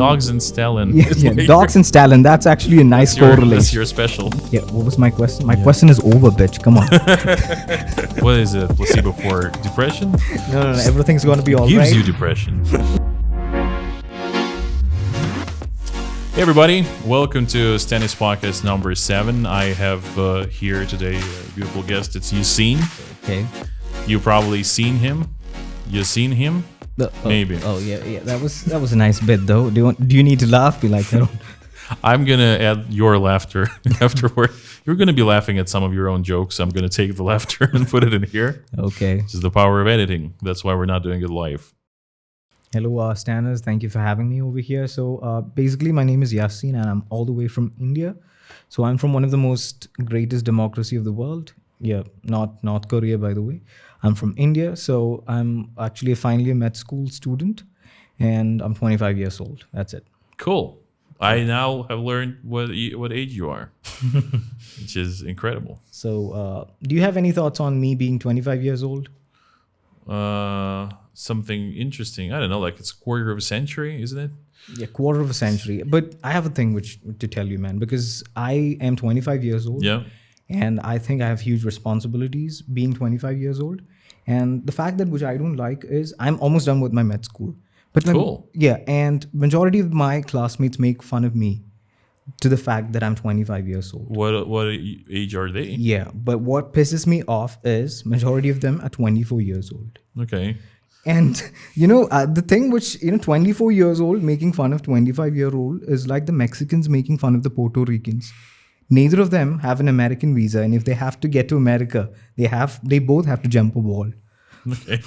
Dogs and Stalin. Dogs and Stalin. That's actually a nice correlation. That's your special. Yeah, what was my question? My question is over, bitch. Come on. What is it? Placebo for depression? No. Everything's going to be all right. Gives you depression. Hey everybody, welcome to Stanis podcast number 7. I have here today a beautiful guest. It's Yaaseen. Okay. You probably seen him. Yaaseen him? Maybe. Oh yeah. That was a nice bit though. Do you need to laugh? Be like, no. I'm gonna add your laughter afterward. You're gonna be laughing at some of your own jokes. I'm gonna take the laughter and put it in here. Okay. This is the power of editing. That's why we're not doing it live. Hello, Stanis. Thank you for having me over here. So basically, my name is Yaaseen and I'm all the way from India. So I'm from one of the most greatest democracy of the world. Yeah, not North Korea, by the way. I'm from India. So I'm actually finally a med school student and I'm 25 years old. That's it. Cool. I now have learned what age you are, which is incredible. So do you have any thoughts on me being 25 years old? Something interesting. I don't know, like it's a quarter of a century, isn't it? Yeah, quarter of a century. But I have a thing to tell you, man, because I am 25 years old. Yeah. And I think I have huge responsibilities being 25 years old. And the fact that which I don't like is I'm almost done with my med school. But cool. Yeah, and majority of my classmates make fun of me to the fact that I'm 25 years old. What age are they? Yeah, but what pisses me off is majority of them are 24 years old. Okay. And, the thing which, 24 years old making fun of 25-year-old is like the Mexicans making fun of the Puerto Ricans. Neither of them have an American visa. And if they have to get to America, they both have to jump a wall. Okay.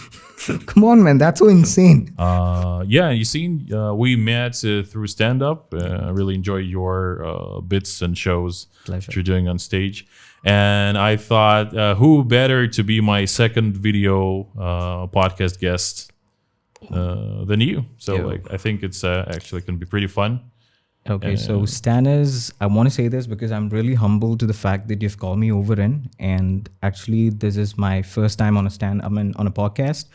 Come on, man. That's so insane. Yeah, Yaaseen, we met through stand-up. I really enjoy your bits and shows that you're doing on stage. And I thought, who better to be my second video podcast guest than you? So I think it's actually going to be pretty fun. Okay, so Stanis, I want to say this because I'm really humbled to the fact that you've called me over in, and actually this is my first time on a podcast.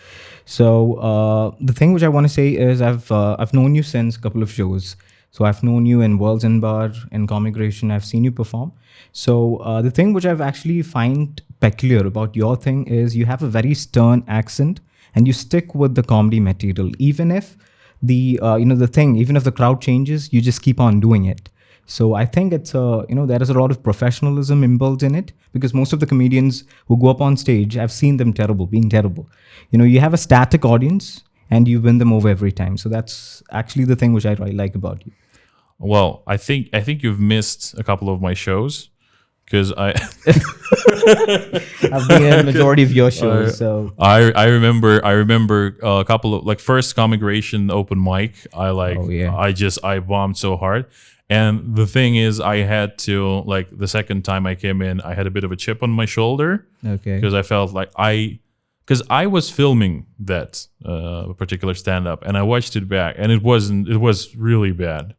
So the thing which I want to say is I've known you since a couple of shows. So I've known you in Worlds and Bar, in Commigration. I've seen you perform. So the thing which I've actually find peculiar about your thing is you have a very stern accent and you stick with the comedy material, even if even if the crowd changes, you just keep on doing it. So I think it's there is a lot of professionalism inbuilt in it, because most of the comedians who go up on stage, I've seen them being terrible. You have a static audience and you win them over every time. So that's actually the thing which I really like about you. Well, I think you've missed a couple of my shows, because I've been in a majority of your shows. So I remember a couple of first Commigration open mic. I bombed so hard. And the thing is, I had to, the second time I came in, I had a bit of a chip on my shoulder. Okay. Because I felt because I was filming that particular stand-up and I watched it back and it was really bad.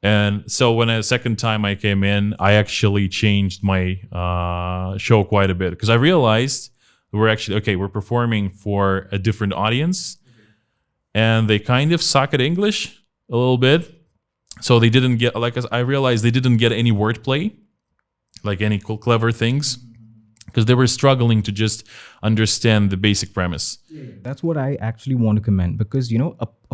And so when the second time I came in, I actually changed my show quite a bit, because I realized we're performing for a different audience and they kind of suck at English a little bit. So they didn't get, I realized they didn't get any wordplay, any cool, clever things, because they were struggling to just understand the basic premise. That's what I actually want to commend, because,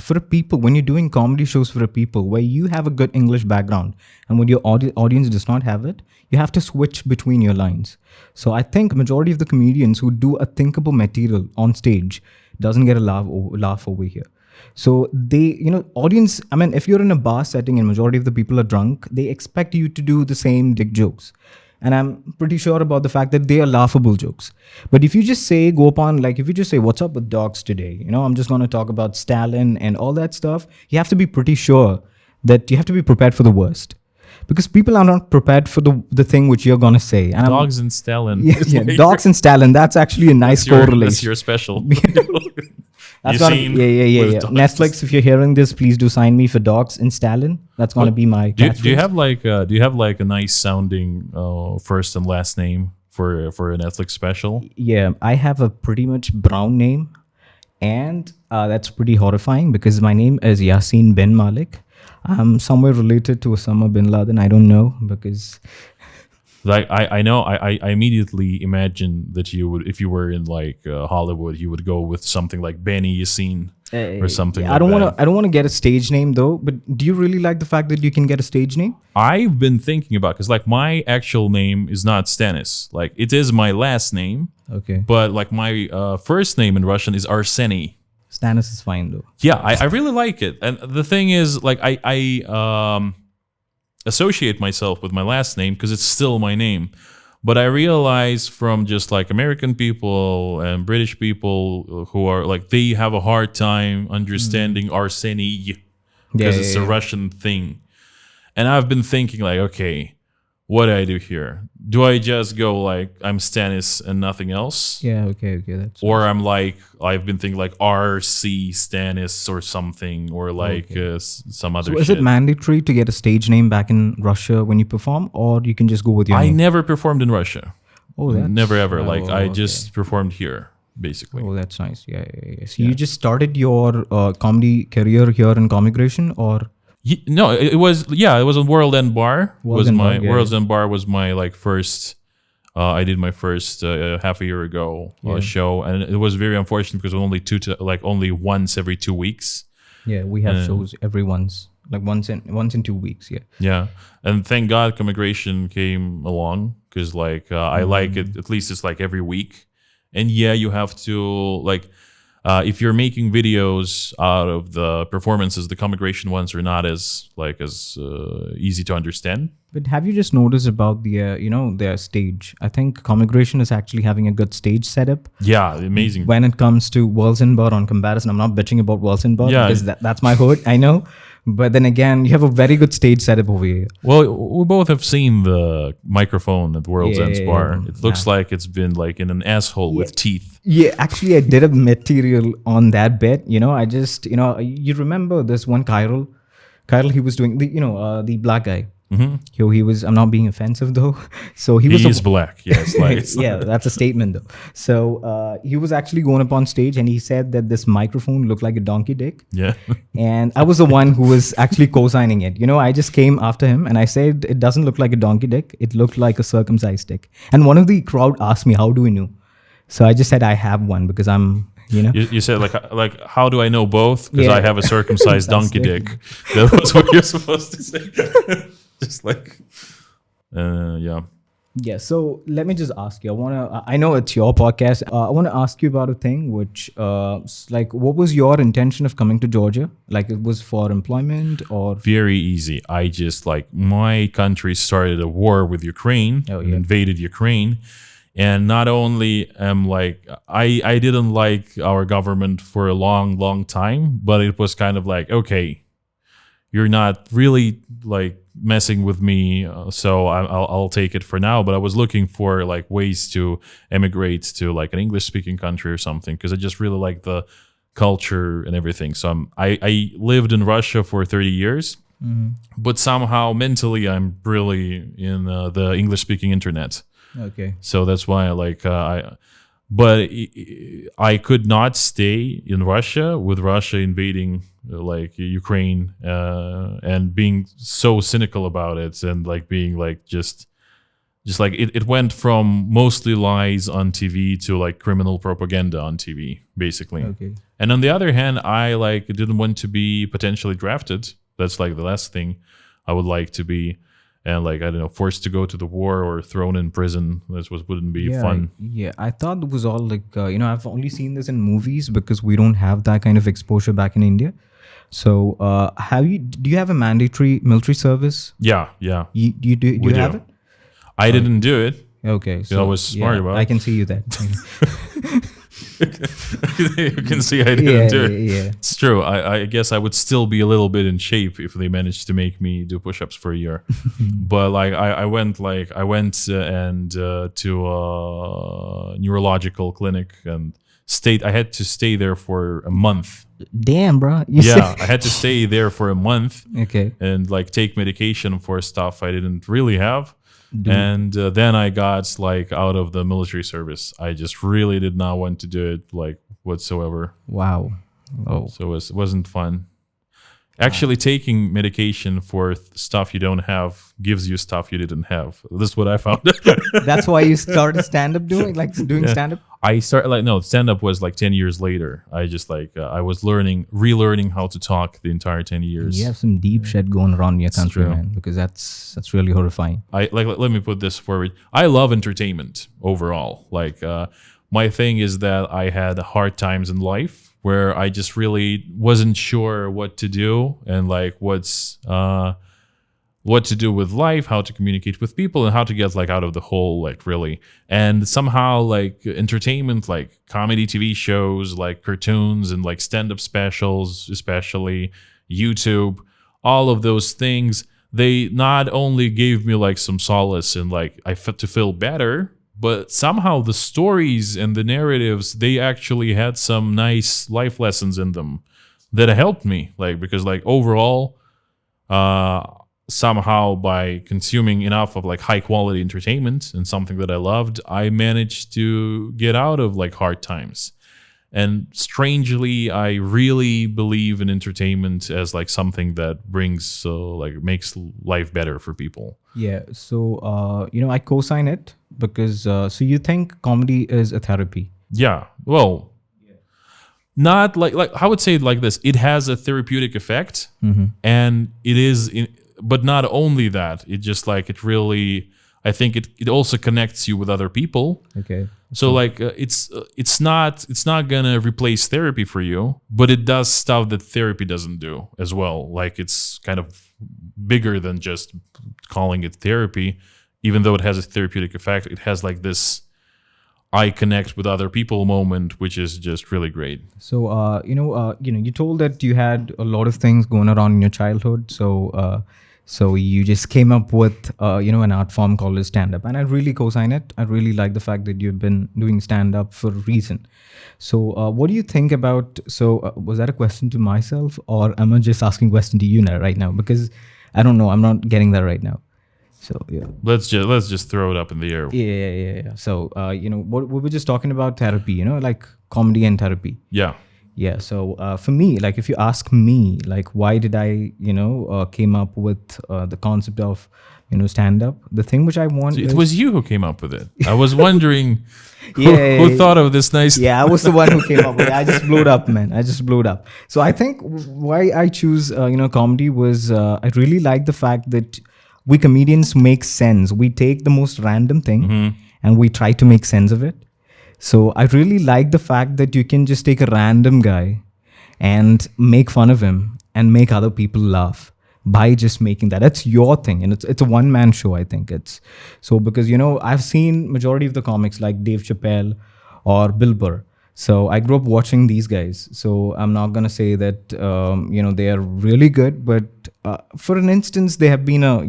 for people, when you're doing comedy shows for people where you have a good English background and when your audience does not have it, you have to switch between your lines. So I think majority of the comedians who do a thinkable material on stage doesn't get a laugh over here. So they, audience, if you're in a bar setting and majority of the people are drunk, they expect you to do the same dick jokes. And I'm pretty sure about the fact that they are laughable jokes. But if you just say, if you just say, what's up with dogs today? I'm just going to talk about Stalin and all that stuff. You have to be pretty sure that you have to be prepared for the worst. Because people are not prepared for the thing which you're going to say. And dogs and Stalin. Yeah, dogs and Stalin. That's actually a nice correlation. That's your special. Yeah. Netflix, if you're hearing this, please do sign me for Dogs and Stalin. That's going to be my do you have a nice sounding first and last name for a Netflix special? Yeah, I have a pretty much brown name, and that's pretty horrifying because my name is Yaaseen Binmalick. I'm somewhere related to Osama bin Laden. I don't know because Like I know I immediately imagine that you would, if you were in like Hollywood, you would go with something like Benny Yassine or something yeah, like that. I don't want to get a stage name though. But do you really like the fact that you can get a stage name? I've been thinking about, because like my actual name is not Stanis. Like it is my last name, Okay, but like my first name in Russian is Arseny. Stanis is fine though. Yeah, I really like it. And the thing is, like I associate myself with my last name because it's still my name. But I realize from just like American people and British people who are like, they have a hard time understanding Arseny because it's a Russian thing. And I've been thinking like, okay, what do I do here? Do I just go like I'm Stanis and nothing else? Yeah, okay, that's Or I'm like, I've been thinking like RC Stanis or something, or like some other So is shit. it mandatory to get a stage name back in Russia when you perform, or you can just go with your I name? never performed in Russia. Oh, that's Never ever. Like I okay. just performed here, basically. Oh, that's nice. Yeah. So you just started your comedy career here in Commigration, or No, it was it was a World End Bar. World End Bar, World's End Bar was my like first. I did my first half a year ago show, and it was very unfortunate because it was only only once every 2 weeks. yeah, we have shows every once in 2 weeks. Yeah. Yeah, and thank God Commigration came along, because like I like it. At least it's like every week, and yeah, you have to like. If you're making videos out of the performances, the Commigration ones are not as easy to understand. But have you just noticed about the their stage? I think Commigration is actually having a good stage setup. Yeah, amazing. When it comes to Walsenbar on comparison, I'm not bitching about Walsenbar because that's my hood, I know. But then again, you have a very good stage setup over here. Well, we both have seen the microphone at World's End's bar. It looks like it's been like in an asshole with teeth. Yeah, actually, I did a material on that bit. I just, you remember this one Kyril? Kyril, he was doing the black guy. Mm-hmm. He was. I'm not being offensive though. So he was. He is black. Yes, like yeah, that's a statement though. So he was actually going up on stage and he said that this microphone looked like a donkey dick. Yeah. And I was the one who was actually co-signing it. I just came after him and I said it doesn't look like a donkey dick. It looked like a circumcised dick. And one of the crowd asked me, "How do we know?" So I just said I have one because I'm. You said like how do I know both? Because I have a circumcised donkey dick. That was what you're supposed to say. Just like, yeah. Yeah. So let me just ask you. I know it's your podcast. I want to ask you about a thing, which, what was your intention of coming to Georgia? Like, it was for employment or? Very easy. I just my country started a war with Ukraine, invaded Ukraine. And not only am I didn't like our government for a long, long time, but it was kind of like, okay, you're not really messing with me, so I'll take it for now. But I was looking for ways to emigrate to an English speaking country or something, because I just really like the culture and everything. So I lived in Russia for 30 years, but somehow mentally I'm really in the English speaking internet. Okay. So that's why but I could not stay in Russia with Russia invading Ukraine and being so cynical about it, and being just it went from mostly lies on TV to criminal propaganda on TV, basically. Okay. And on the other hand, I didn't want to be potentially drafted. That's the last thing I would like to be. And I don't know, forced to go to the war or thrown in prison. Wouldn't be fun. Yeah, I thought it was all I've only seen this in movies because we don't have that kind of exposure back in India. So, do you have a mandatory military service? Yeah. You do you have it? I didn't do it. Okay, so I was smart about it. I can see you that. You can see I didn't do it. Yeah. It's true. I guess I would still be a little bit in shape if they managed to make me do push-ups for a year. But I went to a neurological clinic and I had to stay there for a month. Damn, bro. I had to stay there for a month. Okay. And take medication for stuff I didn't really have. And then I got out of the military service. I just really did not want to do it whatsoever. Wow. Oh. So it wasn't fun. Actually, taking medication for stuff you don't have gives you stuff you didn't have. This is what I found. That's why you started stand-up doing Yeah. stand-up? I started stand up was like 10 years later. I just I was relearning how to talk the entire 10 years. You have some deep shit going around in your country, true. man, because that's really horrifying. Let me put this forward. I love entertainment overall. My thing is that I had hard times in life where I just really wasn't sure what to do and what to do with life, how to communicate with people, and how to get out of the hole, really. And somehow entertainment, comedy TV shows, cartoons and stand-up specials, especially YouTube, all of those things, they not only gave me some solace and I felt to feel better, but somehow the stories and the narratives, they actually had some nice life lessons in them that helped me, because overall, somehow by consuming enough of high quality entertainment and something that I loved, I managed to get out of hard times. And strangely, I really believe in entertainment as something that brings makes life better for people. Yeah. So I co-sign it because so you think comedy is a therapy? Yeah. Well, not I would say it like this: it has a therapeutic effect, and it is. But not only that, it just it really, I think it also connects you with other people. Okay. So it's not gonna replace therapy for you, but it does stuff that therapy doesn't do as well. It's kind of bigger than just calling it therapy, even though it has a therapeutic effect. It has this I connect with other people moment, which is just really great. So you told that you had a lot of things going around in your childhood. So you just came up with an art form called stand-up, and I really co-sign it. I really like the fact that you've been doing stand-up for a reason. So what do you think about? So was that a question to myself, or am I just asking a question to you right now? Because I don't know. I'm not getting that right now. So yeah. Let's just throw it up in the air. Yeah. So what we were just talking about therapy. Comedy and therapy. Yeah. Yeah. So for me, if you ask me, why did I, came up with the concept of, stand up? The thing which I want. So it was you who came up with it. I was wondering who thought of this nice. Yeah, I was the one who came up with it. I just blew it up, man. I just blew it up. So I think why I choose, comedy was I really like the fact that we comedians make sense. We take the most random thing and we try to make sense of it. So I really like the fact that you can just take a random guy and make fun of him and make other people laugh by just making that. That's your thing. And it's a one-man show, I think. It's so because, I've seen majority of the comics like Dave Chappelle or Bill Burr. So I grew up watching these guys. So I'm not going to say that, they are really good. But for an instance, they have been a,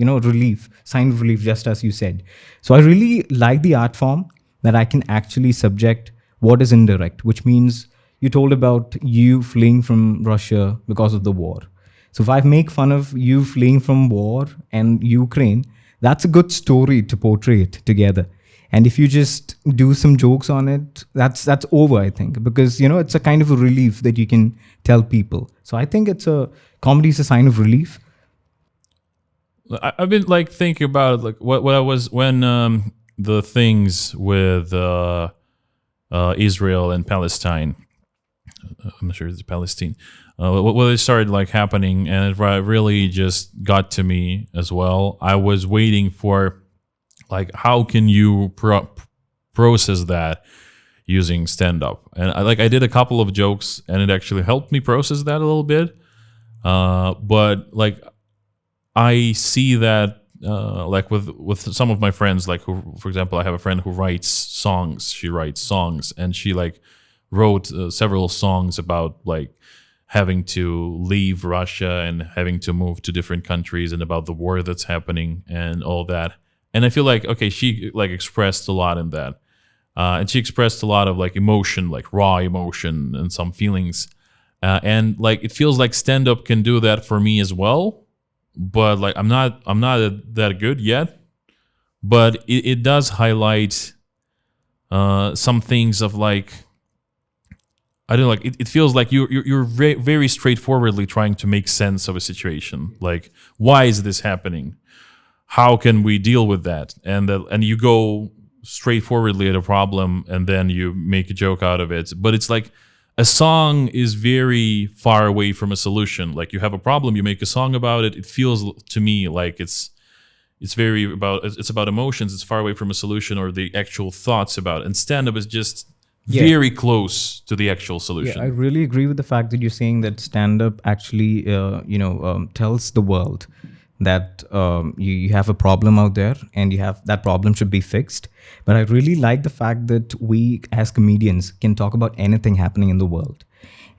sign of relief, just as you said. So I really like the art form that I can actually subject what is indirect, which means you told about you fleeing from Russia because of the war. So if I make fun of you fleeing from war and Ukraine, that's a good story to portray it together. And if you just do some jokes on it, that's over, I think, because, it's a kind of a relief that you can tell people. So I think comedy is a sign of relief. I've been thinking about it, what I was when the things with Israel and Palestine. I'm not sure it's Palestine. Well, it started happening, and it really just got to me as well. I was waiting for how can you process that using stand-up, and I did a couple of jokes, and it actually helped me process that a little bit. But I see that. With some of my friends, who, for example, I have a friend who writes songs. She writes songs, and she wrote several songs about having to leave Russia and having to move to different countries and about the war that's happening and all that. And I feel okay, she expressed a lot in that, and she expressed a lot of emotion, raw emotion and some feelings, and it feels like stand-up can do that for me as well. But I'm not that good yet, but it does highlight some things of I don't know, like it feels like you're very, very straightforwardly trying to make sense of a situation. Like, why is this happening? How can we deal with that? And you go straightforwardly at a problem, and then you make a joke out of it. But it's like a song is very far away from a solution. Like, you have a problem, you make a song about it. It feels to me like it's about emotions. It's far away from a solution or the actual thoughts about it. And stand-up is just very close to the actual solution. Yeah, I really agree with the fact that you're saying that stand-up actually, tells the world that you have a problem out there and you have that problem should be fixed. But I really like the fact that we as comedians can talk about anything happening in the world.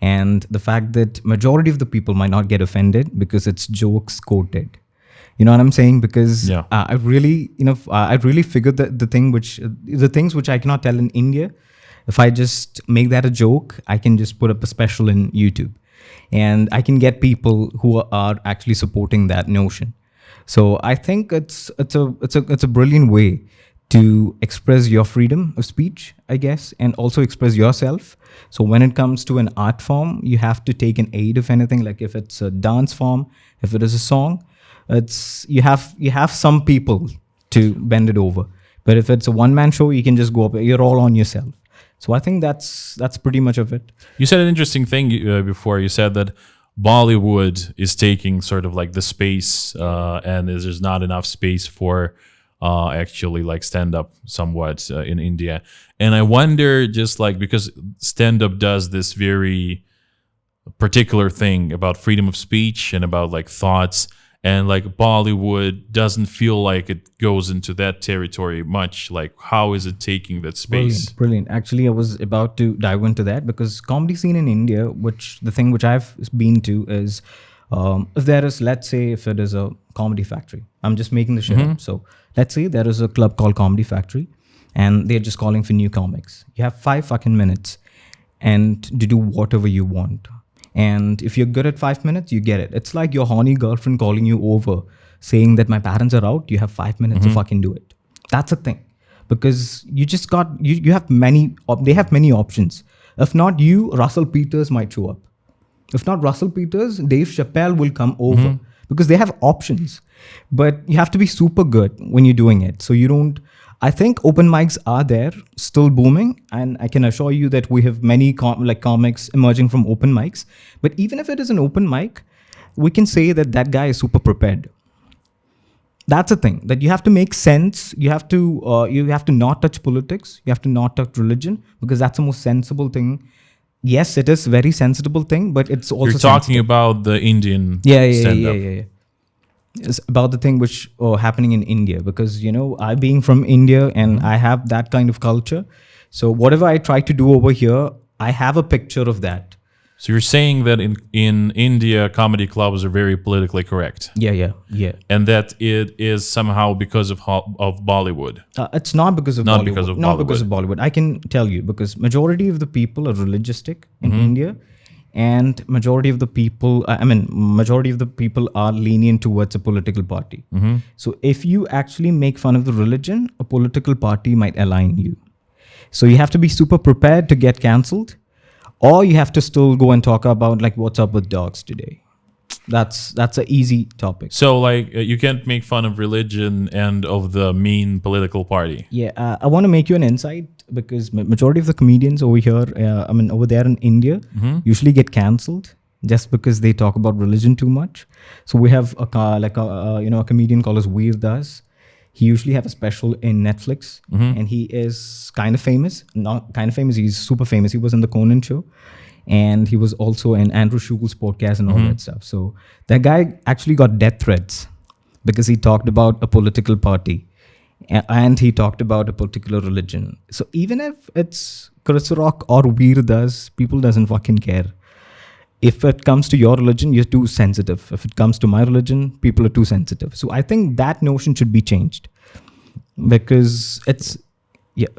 And the fact that majority of the people might not get offended because it's jokes quoted. You know what I'm saying? Because I really figured that the things which I cannot tell in India, if I just make that a joke, I can just put up a special in YouTube, and I can get people who are actually supporting that notion. So I think it's a brilliant way to express your freedom of speech, I guess, and also express yourself. So when it comes to an art form, you have to take an aid of anything. Like if it's a dance form, if it is a song, you have some people to bend it over. But if it's a one-man show, you can just go up. You're all on yourself. So I think that's pretty much of it. You said an interesting thing before. You said that Bollywood is taking sort of like the space, and there's not enough space for actually like stand-up somewhat in India. And I wonder, just like, because stand-up does this very particular thing about freedom of speech and about like thoughts, and like Bollywood doesn't feel like it goes into that territory much. Like, how is it taking that space? Brilliant. Actually, I was about to dive into that, because comedy scene in India, the thing which I've been to is, if there is, let's say, if it is a comedy factory, I'm just making the shit up. So let's say there is a club called Comedy Factory, and they're just calling for new comics. You have 5 fucking minutes and to do whatever you want. And if you're good at 5 minutes, you get it. It's like your horny girlfriend calling you over, saying that my parents are out. You have 5 minutes to fucking do it. That's a thing, because you just got you have many. They have many options. If not you, Russell Peters might show up. If not Russell Peters, Dave Chappelle will come over, because they have options. But you have to be super good when you're doing it. So you don't. I think open mics are there, still booming, and I can assure you that we have many comics emerging from open mics. But even if it is an open mic, we can say that guy is super prepared. That's a thing, that you have to make sense. You have to not touch politics. You have to not touch religion, because that's the most sensible thing. Yes, it is very sensible thing, but it's also You're talking about the Indian stand-up. Yeah. It's about the thing which happening in India, because I being from India and I have that kind of culture. So whatever I try to do over here, I have a picture of that. So you're saying that in India, comedy clubs are very politically correct. Yeah. And that it is somehow because of Bollywood. It's not because of Not Bollywood. because of Not Bollywood. because of Bollywood. I can tell you, because majority of the people are religioustic in India. And majority of the people are lenient towards a political party. So if you actually make fun of the religion, a political party might align you. So you have to be super prepared to get cancelled, or you have to still go and talk about like what's up with dogs today. That's an easy topic. So like you can't make fun of religion and of the mean political party. Yeah, I want to make you an insight, because majority of the comedians over here, over there in India, usually get cancelled just because they talk about religion too much. So we have a comedian called as Veer Das. He usually have a special in Netflix, and he is kind of famous. Not kind of famous, he's super famous. He was in the Conan show, and he was also in Andrew Schugel's podcast and all that stuff. So that guy actually got death threats because he talked about a political party. And he talked about a particular religion. So even if it's Chris Rock or Veer Das, people doesn't fucking care. If it comes to your religion, you're too sensitive. If it comes to my religion, people are too sensitive. So I think that notion should be changed, because it's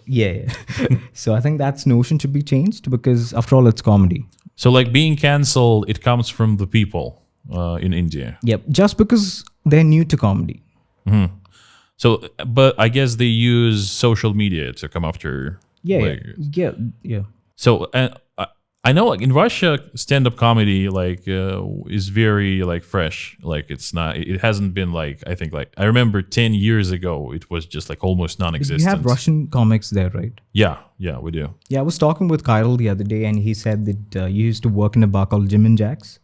yeah. So I think that notion should be changed, because after all, it's comedy. So like being cancelled, it comes from the people in India. Yep, just because they're new to comedy. So, but I guess they use social media to come after. Yeah. So I know, like in Russia, stand-up comedy is very like fresh. Like it's not. It hasn't been like I think like I remember 10 years ago, it was just like almost non-existent. You have Russian comics there, right? Yeah, we do. Yeah, I was talking with Kyril the other day, and he said that you used to work in a bar called Jim and Jack's,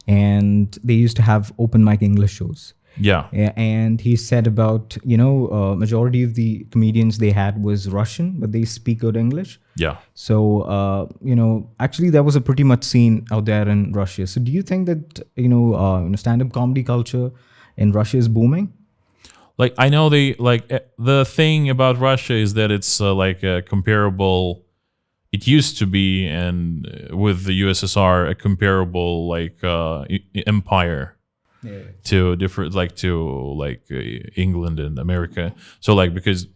and they used to have open mic English shows. Yeah. And he said about majority of the comedians they had was Russian, but they speak good English. Yeah. So actually that was a pretty much scene out there in Russia. So do you think that stand-up comedy culture in Russia is booming? Like I know the thing about Russia is that it's like a comparable. It used to be, and with the USSR, a comparable like empire. Yeah. To different England and America. So like because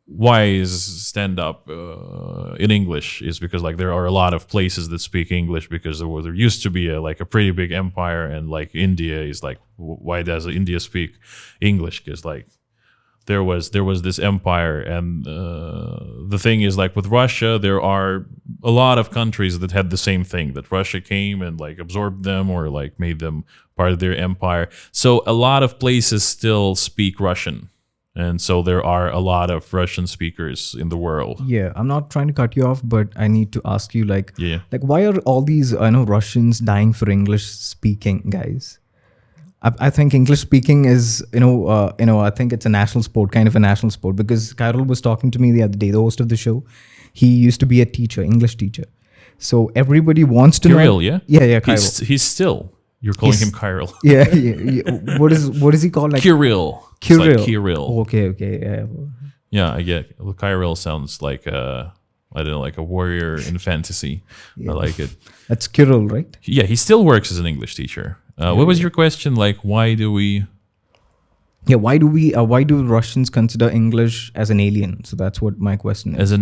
why is stand up in English is because like there are a lot of places that speak English because there used to be a pretty big empire, and like India is like why does India speak English? Because like there was this empire, and the thing is like with Russia there are a lot of countries that had the same thing, that Russia came and like absorbed them or like made them part of their empire. So a lot of places still speak Russian, and so there are a lot of Russian speakers in the world. Yeah, I'm not trying to cut you off, but I need to ask you like why are all these Russians dying for English speaking guys? I think English speaking is, I think it's a national sport, kind of a national sport, because Kyril was talking to me the other day, the host of the show. He used to be a teacher, English teacher. So everybody wants to know. Kyril, yeah? Yeah, Kyril. He's still, you're calling him Kyril. Yeah. What is he called? Like Kirill. Kirill. It's like Kirill. Okay. Yeah. Yeah, I get. Well, Kyril sounds like I don't know, like a warrior in fantasy. Yeah. I like it. That's Kirill, right? Yeah, he still works as an English teacher. What was your question? Like, why do we? Yeah, why do Russians consider English as an alien? So that's what my question is.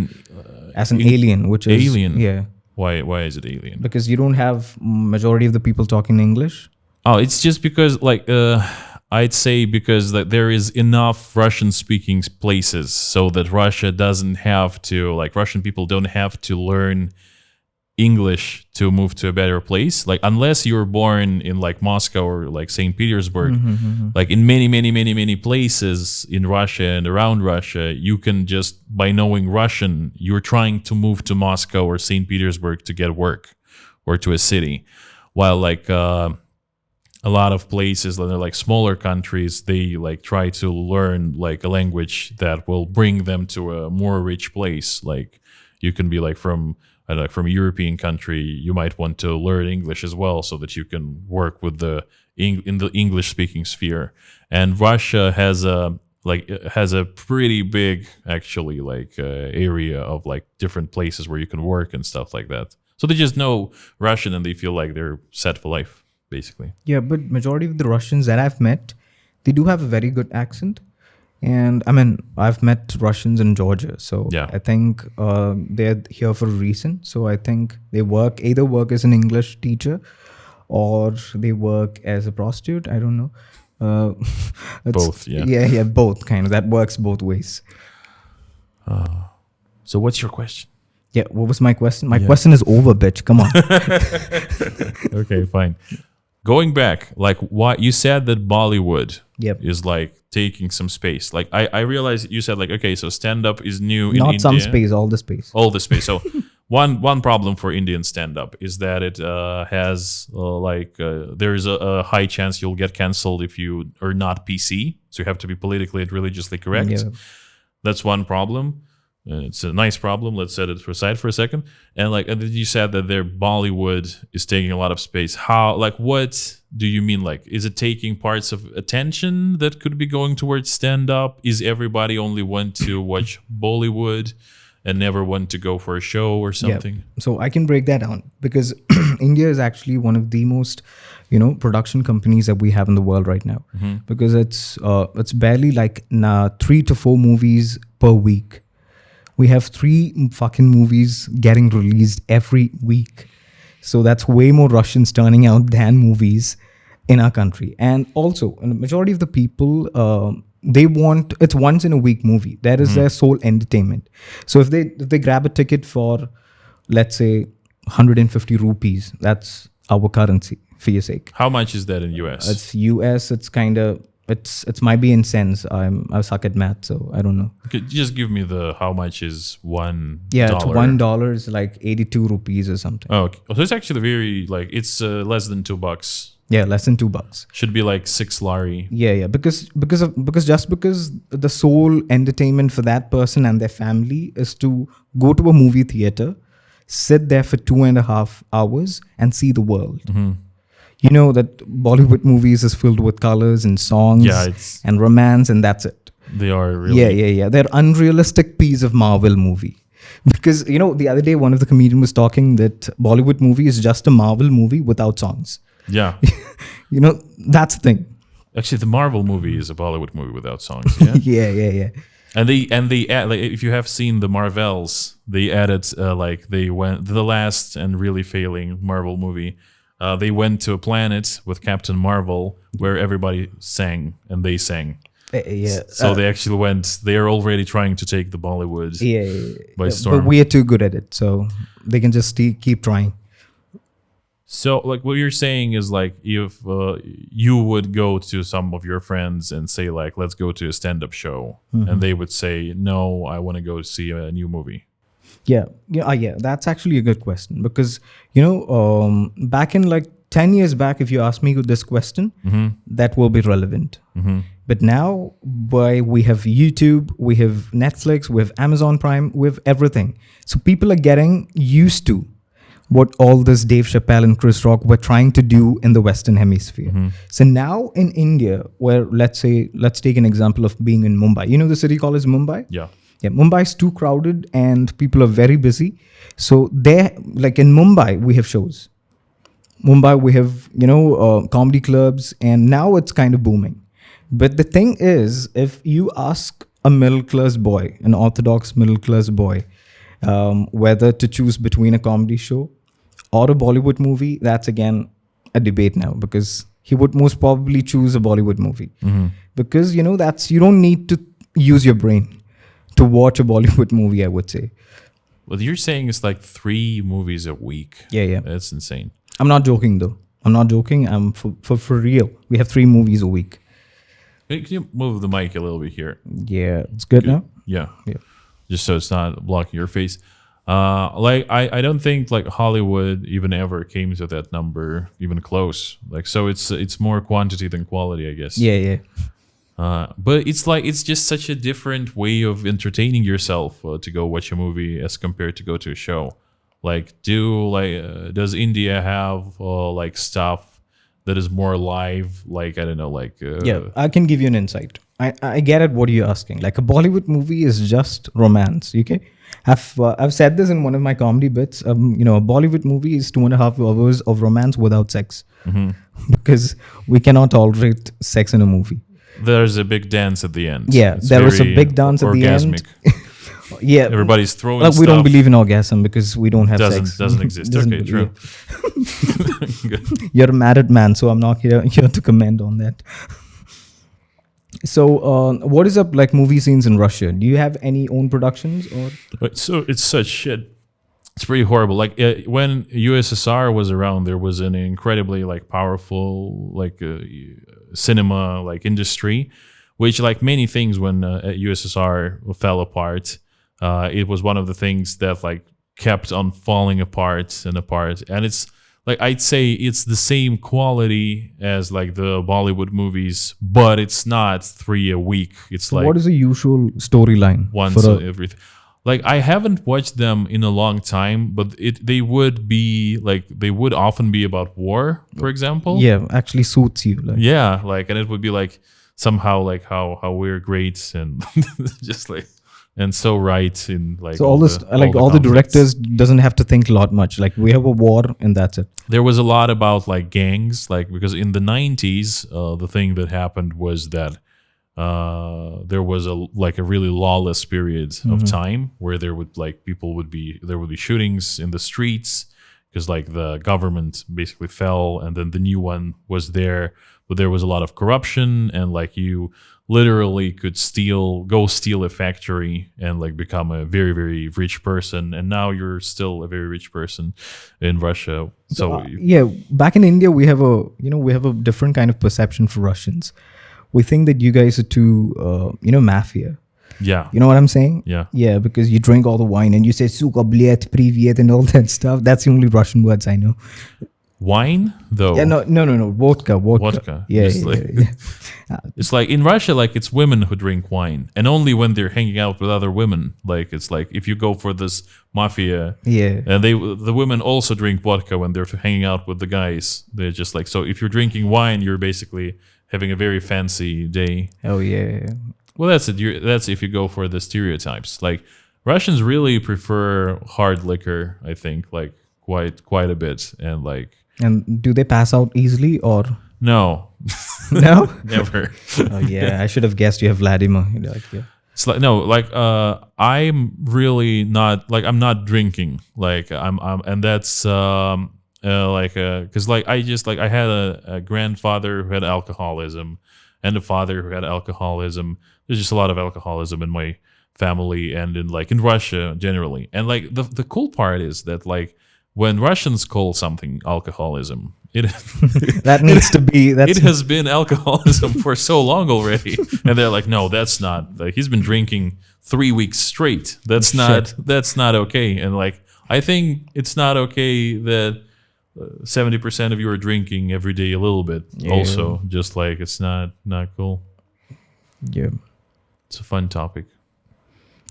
As an alien, which is alien. Yeah. Why is it alien? Because you don't have majority of the people talking English. Oh, it's just because I'd say because there is enough Russian-speaking places, so that Russia doesn't have to, Russian people don't have to learn English to move to a better place. Like, unless you're born in Moscow or St. Petersburg, in many places in Russia and around Russia, you can just, by knowing Russian, you're trying to move to Moscow or St. Petersburg to get work or to a city. While a lot of places that are smaller countries, they try to learn a language that will bring them to a more rich place. You can be from a European country, you might want to learn English as well, so that you can work with in the English speaking sphere. And Russia has a pretty big actually area of different places where you can work and stuff like that. So they just know Russian and they feel like they're set for life, basically. Yeah, but majority of the Russians that I've met, they do have a very good accent. And I mean, I've met Russians in Georgia, so yeah. I think they're here for a reason. So I think they either work as an English teacher or they work as a prostitute. I don't know. Both, yeah. Yeah, both kind of. That works both ways. So what's your question? Yeah, what was my question? My question is over, bitch. Come on. Okay, fine. Going back, what you said that Bollywood is taking some space. I realized you said okay, so stand-up is new in India. Not some space, all the space. All the space. So one problem for Indian stand-up is that it has there's a high chance you'll get cancelled if you are not PC. So you have to be politically and religiously correct. Yeah. That's one problem. It's a nice problem. Let's set it aside for a second. And and then you said that their Bollywood is taking a lot of space. How? What do you mean? Is it taking parts of attention that could be going towards stand-up? Is everybody only want to watch Bollywood and never want to go for a show or something? Yeah. So I can break that down because India is actually one of the most, production companies that we have in the world right now. Mm-hmm. Because it's barely 3 to 4 movies per week. We have 3 fucking movies getting released every week. So that's way more Russians turning out than movies in our country. And also, the majority of the people, it's once in a week movie. That is their sole entertainment. So if they grab a ticket for let's say 150 rupees. That's our currency for your sake. How much is that in US? It's US. It's kind of it's might be in cents. I suck at math, so I don't know. Could you just give me the how much is $1? Yeah, it's $1 is like 82 rupees or something. Oh, okay. So it's actually very like it's less than $2. Yeah, less than $2. Should be like 6 lari. Yeah, because the sole entertainment for that person and their family is to go to a movie theater, sit there for 2.5 hours and see the world. You know that Bollywood movies is filled with colors and songs and romance, and that's it. They are really. Yeah. They're unrealistic piece of Marvel movie. Because, you know, the other day, one of the comedians was talking that Bollywood movie is just a Marvel movie without songs. Yeah. You know, that's the thing. Actually, the Marvel movie is a Bollywood movie without songs. Yeah. Yeah. And they add, like, if you have seen the Marvels, they added they went the last and really failing Marvel movie. They went to a planet with Captain Marvel where everybody sang and they sang. Yeah. So they actually went. They are already trying to take the Bollywood by storm. But we are too good at it, so they can just keep trying. So, like, what you're saying is, like, if you would go to some of your friends and say, like, let's go to a stand-up show, and they would say, no, I want to go see a new movie. Yeah. That's actually a good question because, you know, back in like 10 years back, if you ask me this question, that will be relevant. But now, we have YouTube, we have Netflix, we have Amazon Prime, we have everything. So people are getting used to what all this Dave Chappelle and Chris Rock were trying to do in the Western Hemisphere. So now in India, where let's take an example of being in Mumbai. You know the city called as Mumbai? Yeah. Yeah, Mumbai is too crowded and people are very busy. So there, like in Mumbai, we have shows. Mumbai, we have, you know, comedy clubs, and now it's kind of booming. But the thing is, if you ask a middle-class boy, an orthodox middle-class boy, whether to choose between a comedy show or a Bollywood movie, that's again a debate now because he would most probably choose a Bollywood movie. Because, you know, you don't need to use your brain to watch a Bollywood movie, I would say. What you're saying is like 3 movies a week. Yeah. That's insane. I'm not joking, though. I'm not joking. I'm for real. We have 3 movies a week. Can you move the mic a little bit here? Yeah, it's good now? Yeah. Just so it's not blocking your face. Like, I don't think like Hollywood even ever came to that number, even close. Like, so it's more quantity than quality, I guess. Yeah. But it's just such a different way of entertaining yourself to go watch a movie as compared to go to a show. Like, does India have like stuff that is more live? Like, I don't know, like yeah, I can give you an insight. I get it. What you're asking? Like, a Bollywood movie is just romance. Okay, I've said this in one of my comedy bits. You know, a Bollywood movie is 2.5 hours of romance without sex, because we cannot tolerate sex in a movie. There's a big dance at the end. Yeah, there is a big dance at the end. Yeah, everybody's throwing like, stuff. we don't believe in orgasm because we don't have sex. Doesn't exist. Okay, true. You're a married man, so I'm not here to comment on that. So, what is up like movie scenes in Russia? Do you have any own productions or? So it's such shit. It's pretty horrible. Like when USSR was around, there was an incredibly like powerful like cinema like industry, which like many things when USSR fell apart, it was one of the things that like kept on falling apart. And it's like, I'd say it's the same quality as like the Bollywood movies, but it's not 3 a week. It's like, what is the usual storyline once everything? Like, I haven't watched them in a long time, but they would often be about war, for example. Yeah, actually suits you. Like. Yeah, like, and it would be like somehow like how we're great and just like, and so right in like. So all the directors doesn't have to think a lot much. Like, we have a war and that's it. There was a lot about like gangs, like, because in the 90s, the thing that happened was that there was a really lawless period of time where there would be shootings in the streets, because like the government basically fell, and then the new one was there, but there was a lot of corruption, and like you literally could go steal a factory and like become a very, very rich person, and now you're still a very rich person in Russia. So back in India we have a different kind of perception for Russians. We think that you guys are too mafia. Yeah. You know what I'm saying? Yeah. Yeah, because you drink all the wine and you say suka, blet, privyet and all that stuff. That's the only Russian words I know. Wine, though. Yeah, no. Vodka. Yeah, It's like in Russia, like it's women who drink wine, and only when they're hanging out with other women. Like it's like if you go for this mafia, and the women also drink vodka when they're hanging out with the guys. They're just like, so if you're drinking wine, you're basically having a very fancy day. Oh yeah. Well, that's it. That's if you go for the stereotypes. Like Russians really prefer hard liquor, I think, like quite a bit, and like. And do they pass out easily or? No. No? Never. Oh yeah, I should have guessed you have Vladimir. It's like no, like I'm really not like I'm not drinking. Like I'm and that's because like I had a grandfather who had alcoholism and a father who had alcoholism. There's just a lot of alcoholism in my family and in Russia generally. And like the cool part is that like when Russians call something alcoholism, that needs to be. It has been alcoholism for so long already, and they're like, no, that's not. Like, he's been drinking 3 weeks straight. That's not okay. And like, I think it's not okay that 70% of you are drinking every day a little bit. Yeah. Also, just like it's not cool. Yeah, it's a fun topic.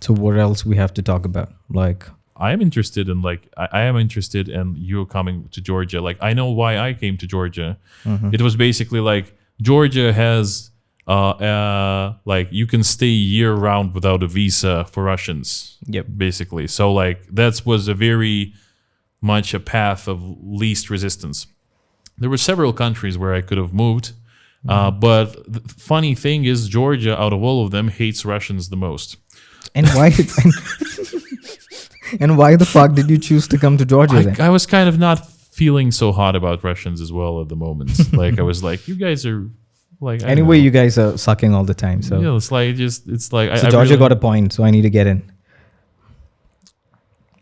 So what else we have to talk about? Like. I am interested in you coming to Georgia. Like I know why I came to Georgia. Mm-hmm. It was basically like Georgia has like you can stay year round without a visa for Russians. Yep. Basically. So like that was a very much a path of least resistance. There were several countries where I could have moved. Mm-hmm. But the funny thing is Georgia out of all of them hates Russians the most. And why And why the fuck did you choose to come to Georgia then? I was kind of not feeling so hot about Russians as well at the moment. Like I was like, you guys are like. Anyway, you guys are sucking all the time. So yeah, it's like. So Georgia got a point, so I need to get in.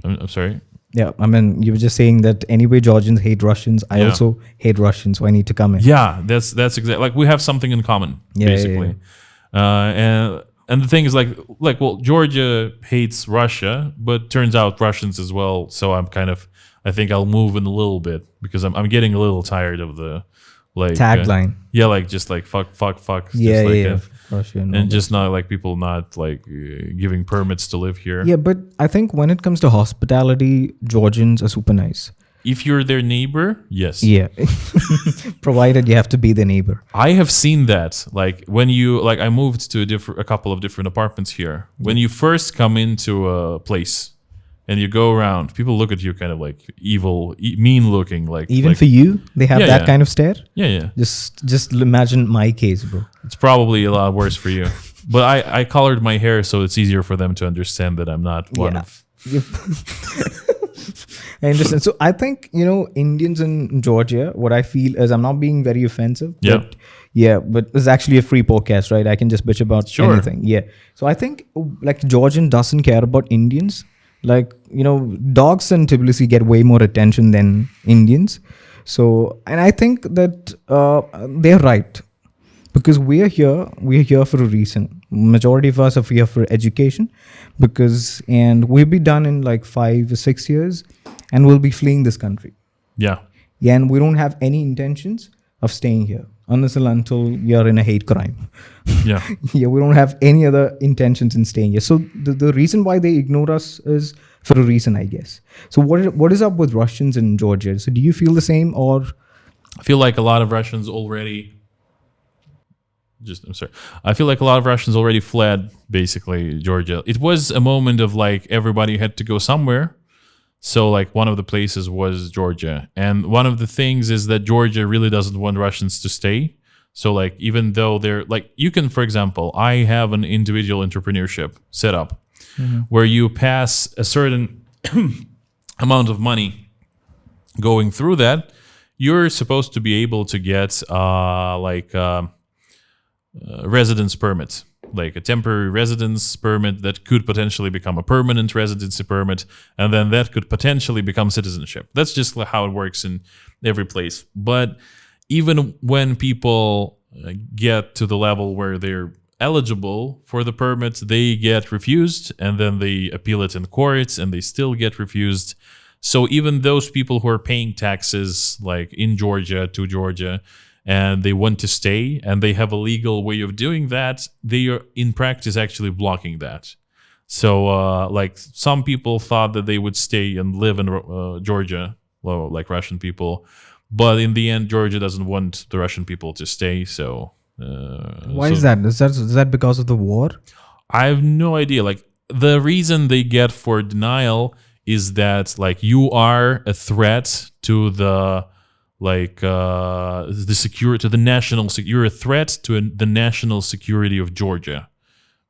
I'm sorry. Yeah, I mean, you were just saying that anyway Georgians hate Russians. I also hate Russians, so I need to come in. Yeah, that's exactly like we have something in common, basically. Yeah. And the thing is well, Georgia hates Russia, but turns out Russians as well. So I think I'll move in a little bit because I'm getting a little tired of the like tagline. Just like fuck. Yeah. Russian, and just not like people not like giving permits to live here. Yeah, but I think when it comes to hospitality, Georgians are super nice. If you're their neighbor, yes. Yeah. Provided you have to be the neighbor. I have seen that. Like when I moved to a couple of different apartments here. When you first come into a place and you go around, people look at you kind of like evil, mean looking. Like even for you, they have that kind of stare. Yeah. Just imagine my case, bro. It's probably a lot worse for you. But I colored my hair so it's easier for them to understand that I'm not one of. I understand. So I think, Indians in Georgia, what I feel is I'm not being very offensive. But it's actually a free podcast, right? I can just bitch about anything. Yeah. So I think like Georgian doesn't care about Indians. Like, dogs in Tbilisi get way more attention than Indians. So, and I think that they're right. Because we're here for a reason. Majority of us are here for education, and we'll be done in like 5 or 6 years, and we'll be fleeing this country. Yeah, and we don't have any intentions of staying here unless and until you're in a hate crime. Yeah, we don't have any other intentions in staying here. So the reason why they ignore us is for a reason, I guess. So what is up with Russians in Georgia? So do you feel the same, or? I feel like a lot of Russians already. I feel like a lot of Russians already fled, basically, Georgia. It was a moment of like everybody had to go somewhere. So like one of the places was Georgia. And one of the things is that Georgia really doesn't want Russians to stay. So like even though they're like, you can, for example, I have an individual entrepreneurship set up where you pass a certain amount of money going through that, you're supposed to be able to get residence permit, like a temporary residence permit that could potentially become a permanent residency permit, and then that could potentially become citizenship. That's just how it works in every place. But even when people get to the level where they're eligible for the permit, they get refused, and then they appeal it in courts, and they still get refused. So even those people who are paying taxes, like in Georgia, to Georgia, and they want to stay, and they have a legal way of doing that, they are in practice actually blocking that. So like some people thought that they would stay and live in Georgia, well, like Russian people, but in the end, Georgia doesn't want the Russian people to stay. So why is that? Is that because of the war? I have no idea. Like the reason they get for denial is that like you are a threat to the the security, to the national. You're a threat to the national security of Georgia.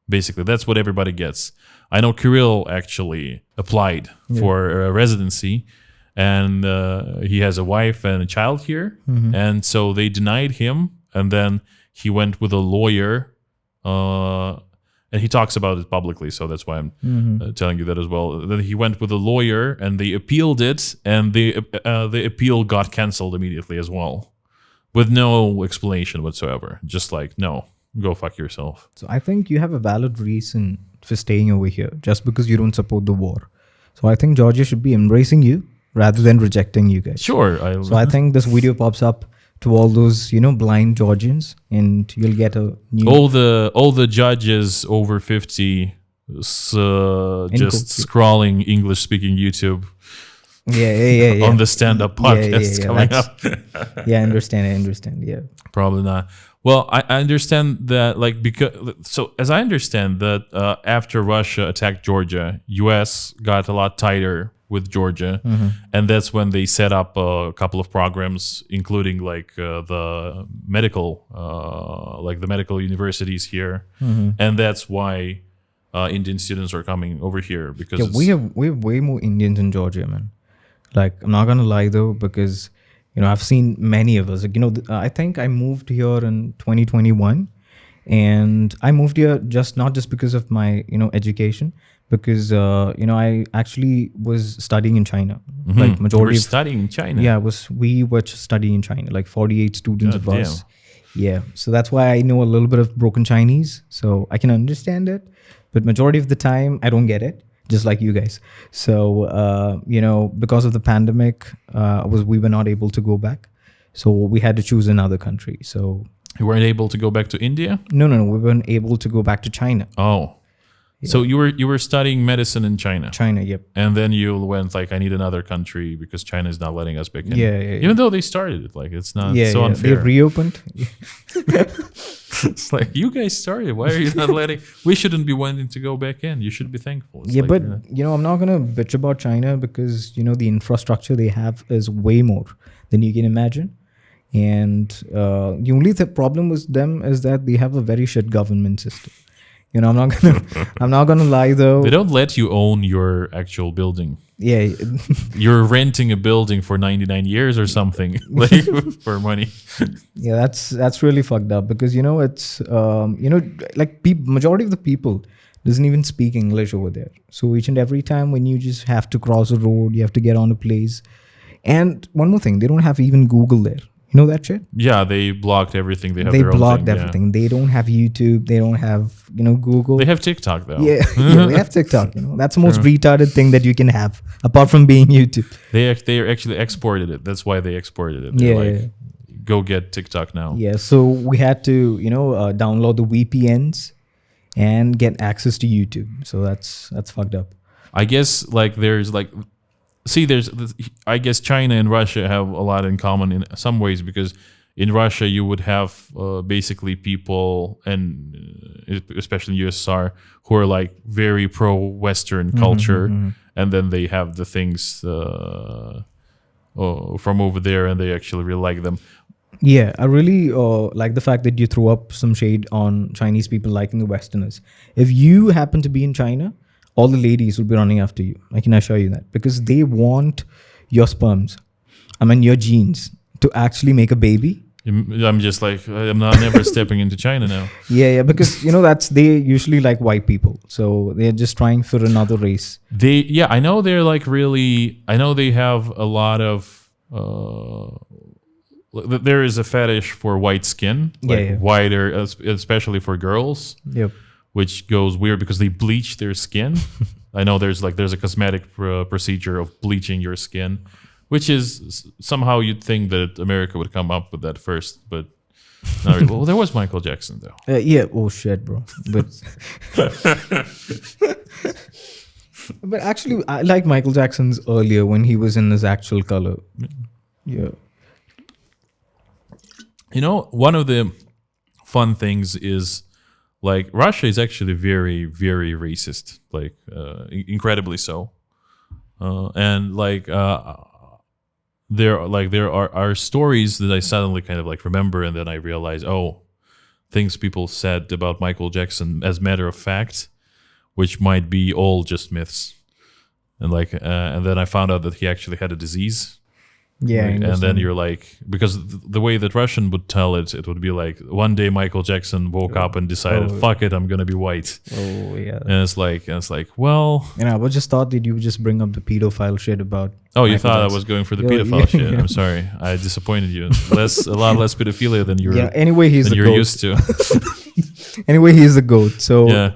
Basically, that's what everybody gets. I know Kirill actually applied for residency, and he has a wife and a child here, and so they denied him, and then he went with a lawyer. And he talks about it publicly, so that's why I'm telling you that as well. Then he went with a lawyer, and they appealed it, and the appeal got canceled immediately as well, with no explanation whatsoever. Just like, no, go fuck yourself. So I think you have a valid reason for staying over here, just because you don't support the war. So I think Georgia should be embracing you rather than rejecting you guys. Sure. So I think this video pops up to all those, blind Georgians, and you'll get a new... All the judges over 50 just scrolling English-speaking YouTube. Yeah. On the stand-up podcast coming up. I understand. Yeah. Probably not. Well, I understand that, so as I understand that after Russia attacked Georgia, U.S. got a lot tighter with Georgia, and that's when they set up a couple of programs, including the medical universities here, and that's why Indian students are coming over here because we have way more Indians in Georgia, man. Like, I'm not gonna lie though, because I've seen many of us. I think I moved here in 2021, and I moved here not just because of my education, because I actually was studying in China. Like majority studying in China. Yeah, we were studying in China, like 48 students of us. Yeah, so that's why I know a little bit of broken Chinese, so I can understand it. But majority of the time, I don't get it, just like you guys. So because of the pandemic, we were not able to go back, so we had to choose another country. So you weren't able to go back to India? No, we weren't able to go back to China. Oh. Yeah. So you were studying medicine in China. China, yep. And then you went I need another country because China is not letting us back in. Yeah. Even though they started it, it's not so unfair. They reopened. It's like, you guys started. Why are you not letting? We shouldn't be wanting to go back in. You should be thankful. It's but I'm not gonna bitch about China because the infrastructure they have is way more than you can imagine. And the only problem with them is that they have a very shit government system. I'm not gonna lie though. They don't let you own your actual building. Yeah. You're renting a building for 99 years or something, for money. Yeah, that's really fucked up because it's majority of the people doesn't even speak English over there. So each and every time when you just have to cross a road, you have to get on a place. And one more thing, they don't have even Google there. You know that shit? Yeah, they blocked everything. They blocked everything. Yeah. They don't have YouTube. They don't have, Google. They have TikTok though. Yeah, they have TikTok. That's the most retarded thing that you can have, apart from being YouTube. They actually exported it. That's why they exported it. They're go get TikTok now. Yeah, so we had to, download the VPNs and get access to YouTube. So that's fucked up. I guess I guess China and Russia have a lot in common in some ways, because in Russia you would have basically people, and especially in USSR, who are very pro-Western culture, and then they have the things from over there, and they actually really like them. Yeah, I really like the fact that you threw up some shade on Chinese people liking the Westerners. If you happen to be in China, all the ladies will be running after you. I can assure you that, because they want your sperms. I mean, your genes to actually make a baby. I'm just like, I'm not never stepping into China now. Yeah, because they usually like white people, so they're just trying for another race. I know they're like really. I know they have a lot of. There is a fetish for white skin, like whiter, especially for girls. Yep. Which goes weird because they bleach their skin. I know there's a cosmetic procedure of bleaching your skin. Which is somehow you'd think that America would come up with that first, but not really. Well, there was Michael Jackson though. Yeah. Oh shit, bro. But but actually, I like Michael Jackson's earlier when he was in his actual color. Yeah. One of the fun things is like Russia is actually very, very racist, like incredibly so, and like. There are stories that I suddenly kind of like remember, and then I realize, things people said about Michael Jackson as matter of fact, which might be all just myths, and and then I found out that he actually had a disease. Yeah, right? And then you're like, because the way that Russian would tell it would be like, one day Michael Jackson woke up and decided, fuck it, I'm gonna be white. Oh yeah. And it's like, well, I just thought that you would just bring up the pedophile shit about. Oh, you thought I was going for the pedophile shit. I'm sorry, I disappointed you. A lot less pedophilia than you're. Yeah. Anyway, he's the you're goat. used to. Anyway, he's the goat. So yeah,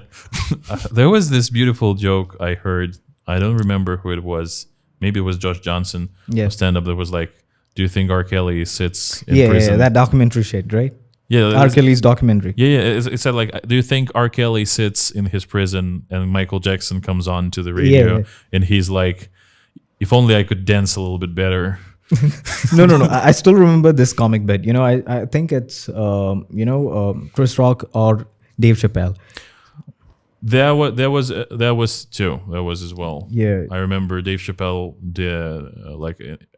there was this beautiful joke I heard. I don't remember who it was. Maybe it was Josh Johnson. Yeah. Stand up that was like, "Do you think R. Kelly sits in prison?" Yeah, that documentary shit, right? Yeah, R. Kelly's documentary. Yeah. It said like, "Do you think R. Kelly sits in his prison and Michael Jackson comes on to the radio and he's like, if only I could dance a little bit better." No. I still remember this comic bit. I think it's Chris Rock or Dave Chappelle. That was too. That was as well. Yeah. I remember Dave Chappelle did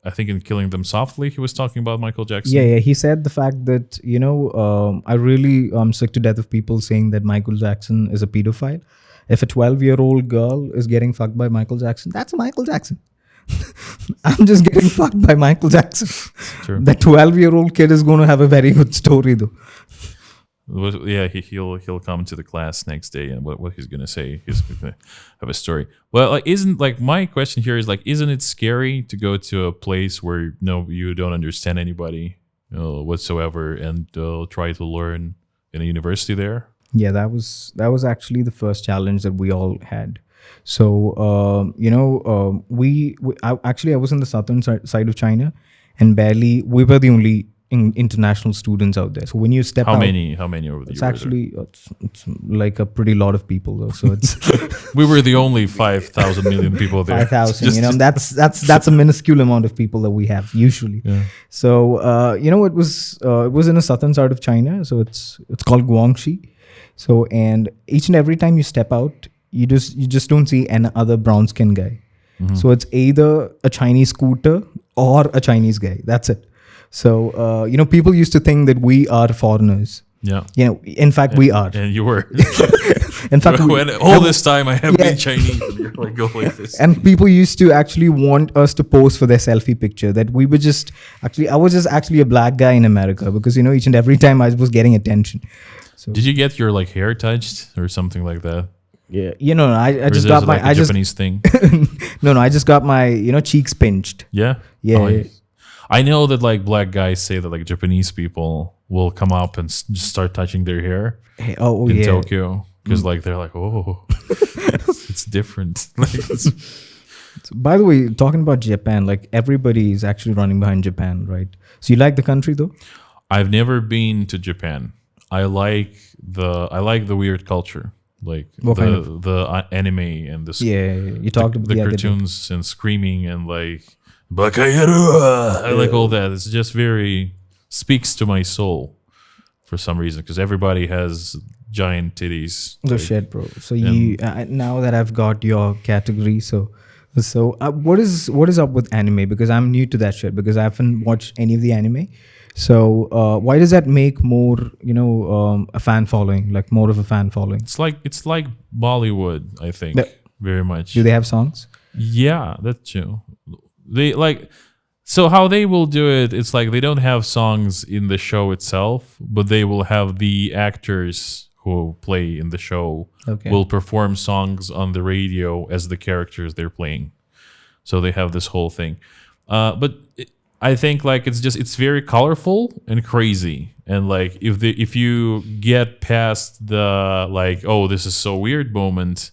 I think in Killing Them Softly he was talking about Michael Jackson. Yeah. He said the fact that I really am sick to death of people saying that Michael Jackson is a pedophile. If a 12-year-old girl is getting fucked by Michael Jackson, that's Michael Jackson. I'm just getting fucked by Michael Jackson. True. That 12-year-old kid is going to have a very good story though. Yeah, he'll come to the class next day, and what he's gonna say, he's gonna have a story. Well, my question here is isn't it scary to go to a place where you don't understand anybody whatsoever, and try to learn in a university there? Yeah, that was actually the first challenge that we all had. So I was in the southern side of China, and we were the only international students out there. So when you step out, how many over the it's actually it's like a pretty lot of people though. So it's we were the only 5,000 million people there. 5,000, that's a minuscule amount of people that we have usually. Yeah. So it was in the southern side of China. So it's called Guangxi. So and each and every time you step out, you just don't see any other brown skin guy. Mm-hmm. So it's either a Chinese scooter or a Chinese guy. That's it. So, people used to think that we are foreigners. Yeah. In fact, we are. And you were. In fact, all this time I have been Chinese. And you're like, go like this. And people used to actually want us to pose for their selfie picture. That we were I was just actually a black guy in America because, each and every time I was getting attention. So, did you get your hair touched or something like that? Yeah. I just got my Japanese thing. No, I just got my, cheeks pinched. Yeah. Yeah. Oh, I know that black guys say that Japanese people will come up and just start touching their hair in Tokyo because they're like, oh, it's different. By the way, talking about Japan, everybody is actually running behind Japan, right? So you like the country though? I've never been to Japan. I like the weird culture, the anime and the you talked about the cartoons and screaming and I like all that. It's just very speaks to my soul for some reason because everybody has giant titties. Oh shit, bro. So now that I've got your category, so what is up with anime? Because I'm new to that shit because I haven't watched any of the anime. So why does that make more a fan following, more of a fan following? It's like Bollywood, I think, very much. Do they have songs? Yeah, that's true. They So how they will do it, it's like they don't have songs in the show itself, but they will have the actors who play in the show will perform songs on the radio as the characters they're playing. So they have this whole thing. But I think like it's very colorful and crazy. And like if you get past the like, oh, this is so weird moment,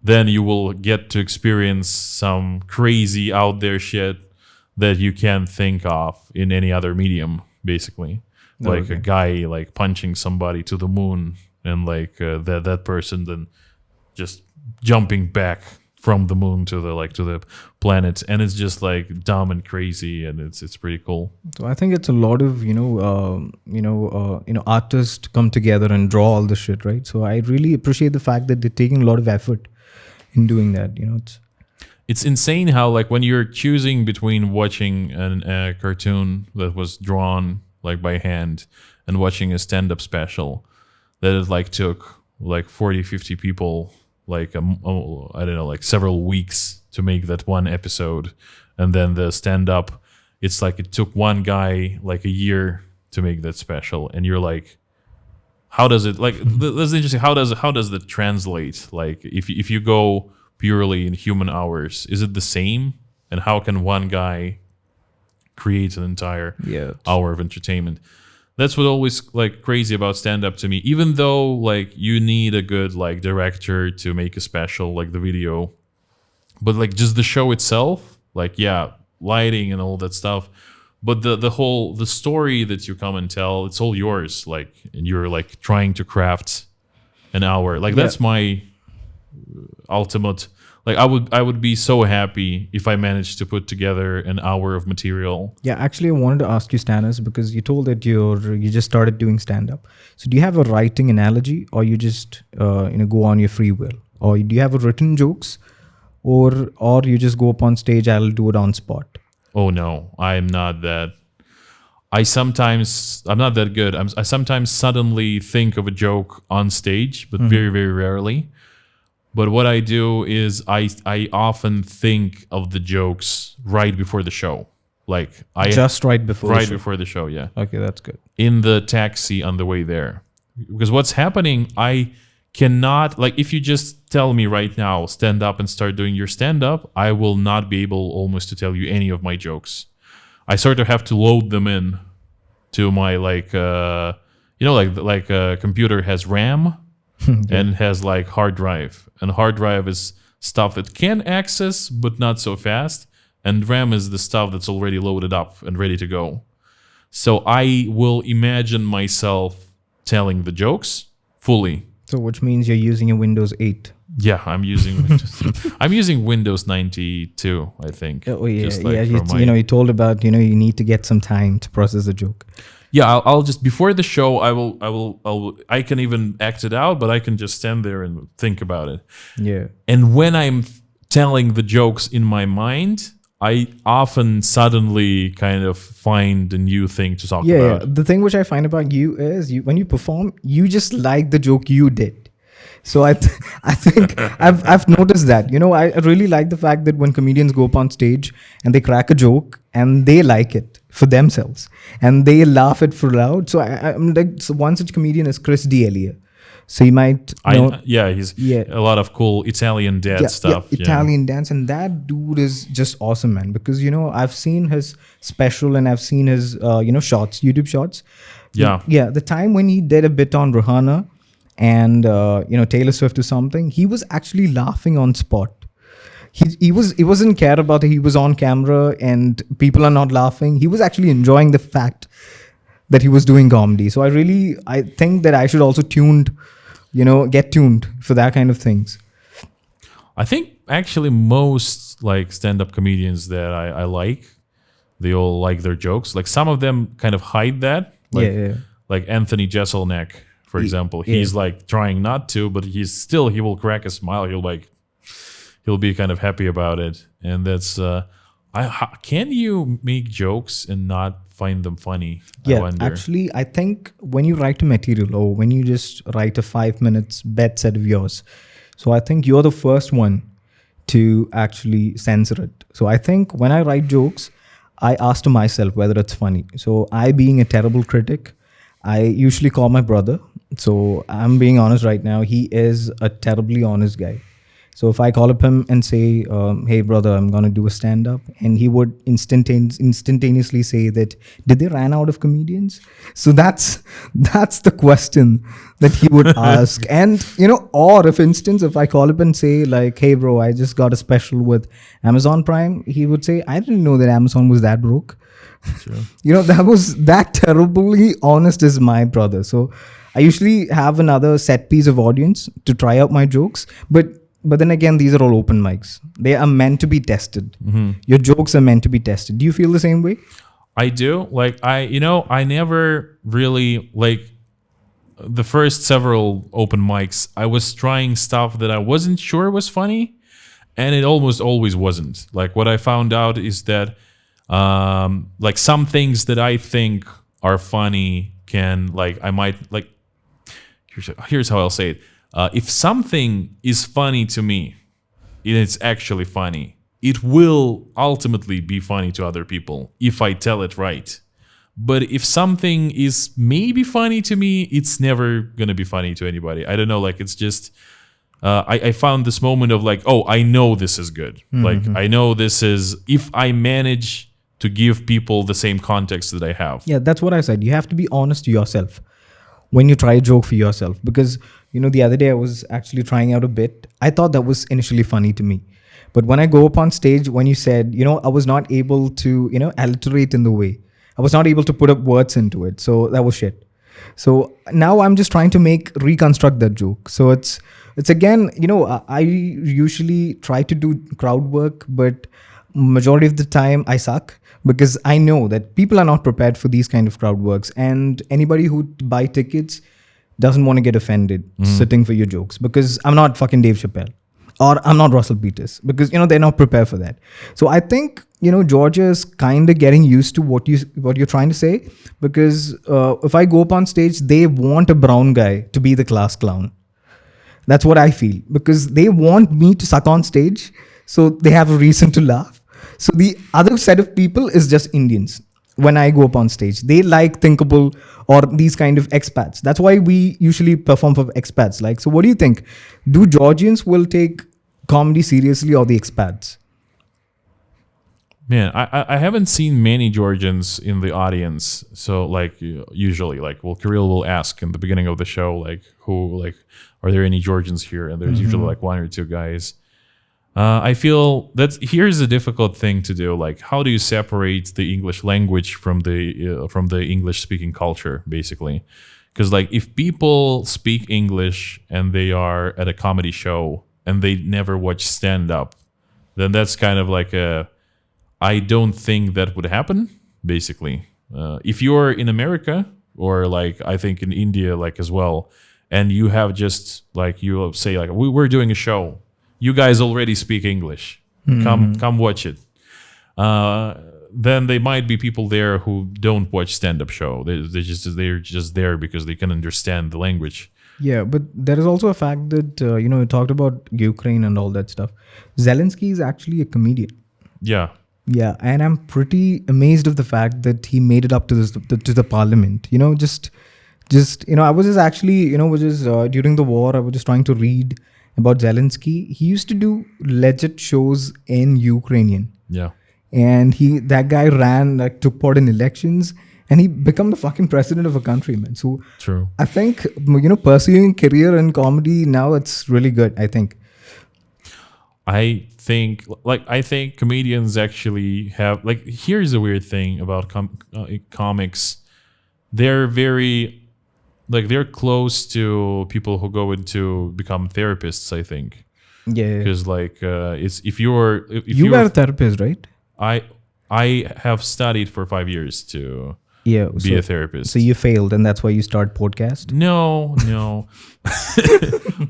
then you will get to experience some crazy out there shit that you can't think of in any other medium, basically. Like a guy like punching somebody to the moon, and like that person then just jumping back from the moon to the planet, and it's just like dumb and crazy, and it's pretty cool. So I think it's a lot of artists come together and draw all this shit, right? So I really appreciate the fact that they're taking a lot of effort in doing that. It's insane how like when you're choosing between watching a cartoon that was drawn like by hand and watching a stand-up special, that it like took like 40-50 people like I don't know, like several weeks to make that one episode, and then the stand-up, it's like it took one guy like a year to make that special, and you're like, how does it like? That's interesting. How does that translate? Like if you go purely in human hours, is it the same? And how can one guy create an entire hour of entertainment? That's what always like crazy about stand-up to me. Even though like you need a good like director to make a special like the video, but like just the show itself, like lighting and all that stuff, but the story that you come and tell, it's all yours. Like, and you're like trying to craft an hour. Like that's my ultimate. Like I would be so happy if I managed to put together an hour of material. Yeah, actually, I wanted to ask you, Stanis, because you told that you just started doing stand-up. So do you have a writing analogy, or you just go on your free will, or do you have a written jokes, or you just go up on stage? I'll do it on spot. Oh no, I'm not that. I'm not that good. I sometimes suddenly think of a joke on stage, but very, very rarely. But what I do is I often think of the jokes right before the show. Like right before the show, yeah. Okay, that's good. In the taxi on the way there. Because what's happening, I cannot, like if you just tell me right now, stand up and start doing your stand up, I will not be able almost to tell you any of my jokes. I sort of have to load them in to my like a computer has RAM and has like hard drive. And hard drive is stuff that can access, but not so fast. And RAM is the stuff that's already loaded up and ready to go. So I will imagine myself telling the jokes fully. So which means you're using a Windows 8. Yeah, I'm using Windows. I'm using Windows 92, I think. Oh yeah, you told about you need to get some time to process the joke. Yeah, I'll just before the show I can even act it out, but I can just stand there and think about it. Yeah. And when I'm telling the jokes in my mind, I often suddenly kind of find a new thing to talk about. Yeah, the thing which I find about you is when you perform, you just like the joke you did. So I think I've noticed that. I really like the fact that when comedians go up on stage and they crack a joke and they like it for themselves and they laugh it for loud. So I'm like, so one such comedian is Chris D'Elia. So you might he's a lot of cool Italian dance stuff. Italian dance, and that dude is just awesome, man. Because I've seen his special and I've seen his shots, YouTube shots. Yeah. The time when he did a bit on Rihanna and Taylor Swift or something, he was actually laughing on spot. He wasn't care about that he was on camera and people are not laughing. He was actually enjoying the fact that he was doing comedy. So I think that I should also get tuned for that kind of things. I think actually most like stand-up comedians that I like, they all like their jokes. Like some of them kind of hide that. Like Anthony Jeselnik, for example. He's like trying not to, but he will crack a smile. He'll be kind of happy about it. And that's can you make jokes and not find them funny? Actually, I think when you write a material or when you just write a 5 minutes bed set of yours, so I think you're the first one to actually censor it. So I think when I write jokes, I ask to myself whether it's funny. So I, being a terrible critic, I usually call my brother. So I'm being honest right now. He is a terribly honest guy. So if I call up him and say, "Hey brother, I'm gonna do a stand-up," and he would instantaneously say that, "Did they ran out of comedians?" So that's the question that he would ask. And or if if I call up and say like, "Hey bro, I just got a special with Amazon Prime," he would say, "I didn't know that Amazon was that broke." True. That terribly honest is my brother. So I usually have another set piece of audience to try out my jokes, but then again, these are all open mics. They are meant to be tested. Your jokes are meant to be tested. Do you feel the same way? I do. Like I never really like the first several open mics. I was trying stuff that I wasn't sure was funny, and it almost always wasn't. Like what I found out is that like some things that I think are funny I might like. Here's how I'll say it. If something is funny to me, and it's actually funny, it will ultimately be funny to other people if I tell it right. But if something is maybe funny to me, it's never gonna be funny to anybody. I don't know. Like it's just, I found this moment of like, oh, I know this is good. Like I know this is if I manage to give people the same context that I have. Yeah, that's what I said. You have to be honest to yourself when you try a joke for yourself, because the other day I was actually trying out a bit. I thought that was initially funny to me, but when I go up on stage, when you said, I was not able to, alliterate in the way, I was not able to put up words into it, so that was shit. So now I'm just trying to reconstruct that joke. So it's again, I usually try to do crowd work, but majority of the time I suck, because I know that people are not prepared for these kind of crowd works, and anybody who buy tickets doesn't want to get offended sitting for your jokes, because I'm not fucking Dave Chappelle or I'm not Russell Peters, because they're not prepared for that. So I think Georgia is kind of getting used to what you're trying to say, because if I go up on stage, they want a brown guy to be the class clown. That's what I feel, because they want me to suck on stage, so they have a reason to laugh. So the other set of people is just Indians. When I go up on stage, they like Thinkable or these kind of expats. That's why we usually perform for expats. Like, so what do you think? Do Georgians will take comedy seriously, or the expats? Man, I haven't seen many Georgians in the audience. So like usually, like, well, Kirill will ask in the beginning of the show, like, are there any Georgians here? And there's usually like one or two guys. I feel that here's a difficult thing to do. Like, how do you separate the English language from the English speaking culture, basically? Because like, if people speak English and they are at a comedy show and they never watch stand up, then that's kind of like I don't think that would happen, basically. If you're in America, or like I think in India, like as well, and you have just like, you say like, we're doing a show, you guys already speak English, come watch it. Then they might be people there who don't watch stand-up show. They're just there because they can understand the language. Yeah, but there is also a fact that you talked about Ukraine and all that stuff. Zelensky is actually a comedian. Yeah. Yeah, and I'm pretty amazed of the fact that he made it up to the parliament. I was just actually, during the war, I was just trying to read about Zelensky. He used to do legit shows in Ukrainian. Yeah. And that guy took part in elections, and he became the fucking president of a country, man. So true. I think, pursuing career in comedy now, it's really good, I think. I think comedians actually have, like, here's the weird thing about comics. They're very, like, they're close to people who go into become therapists, I think. Yeah. Because like, it's if you were a therapist, right? I have studied for 5 years to be a therapist. So you failed, and that's why you start podcast? No.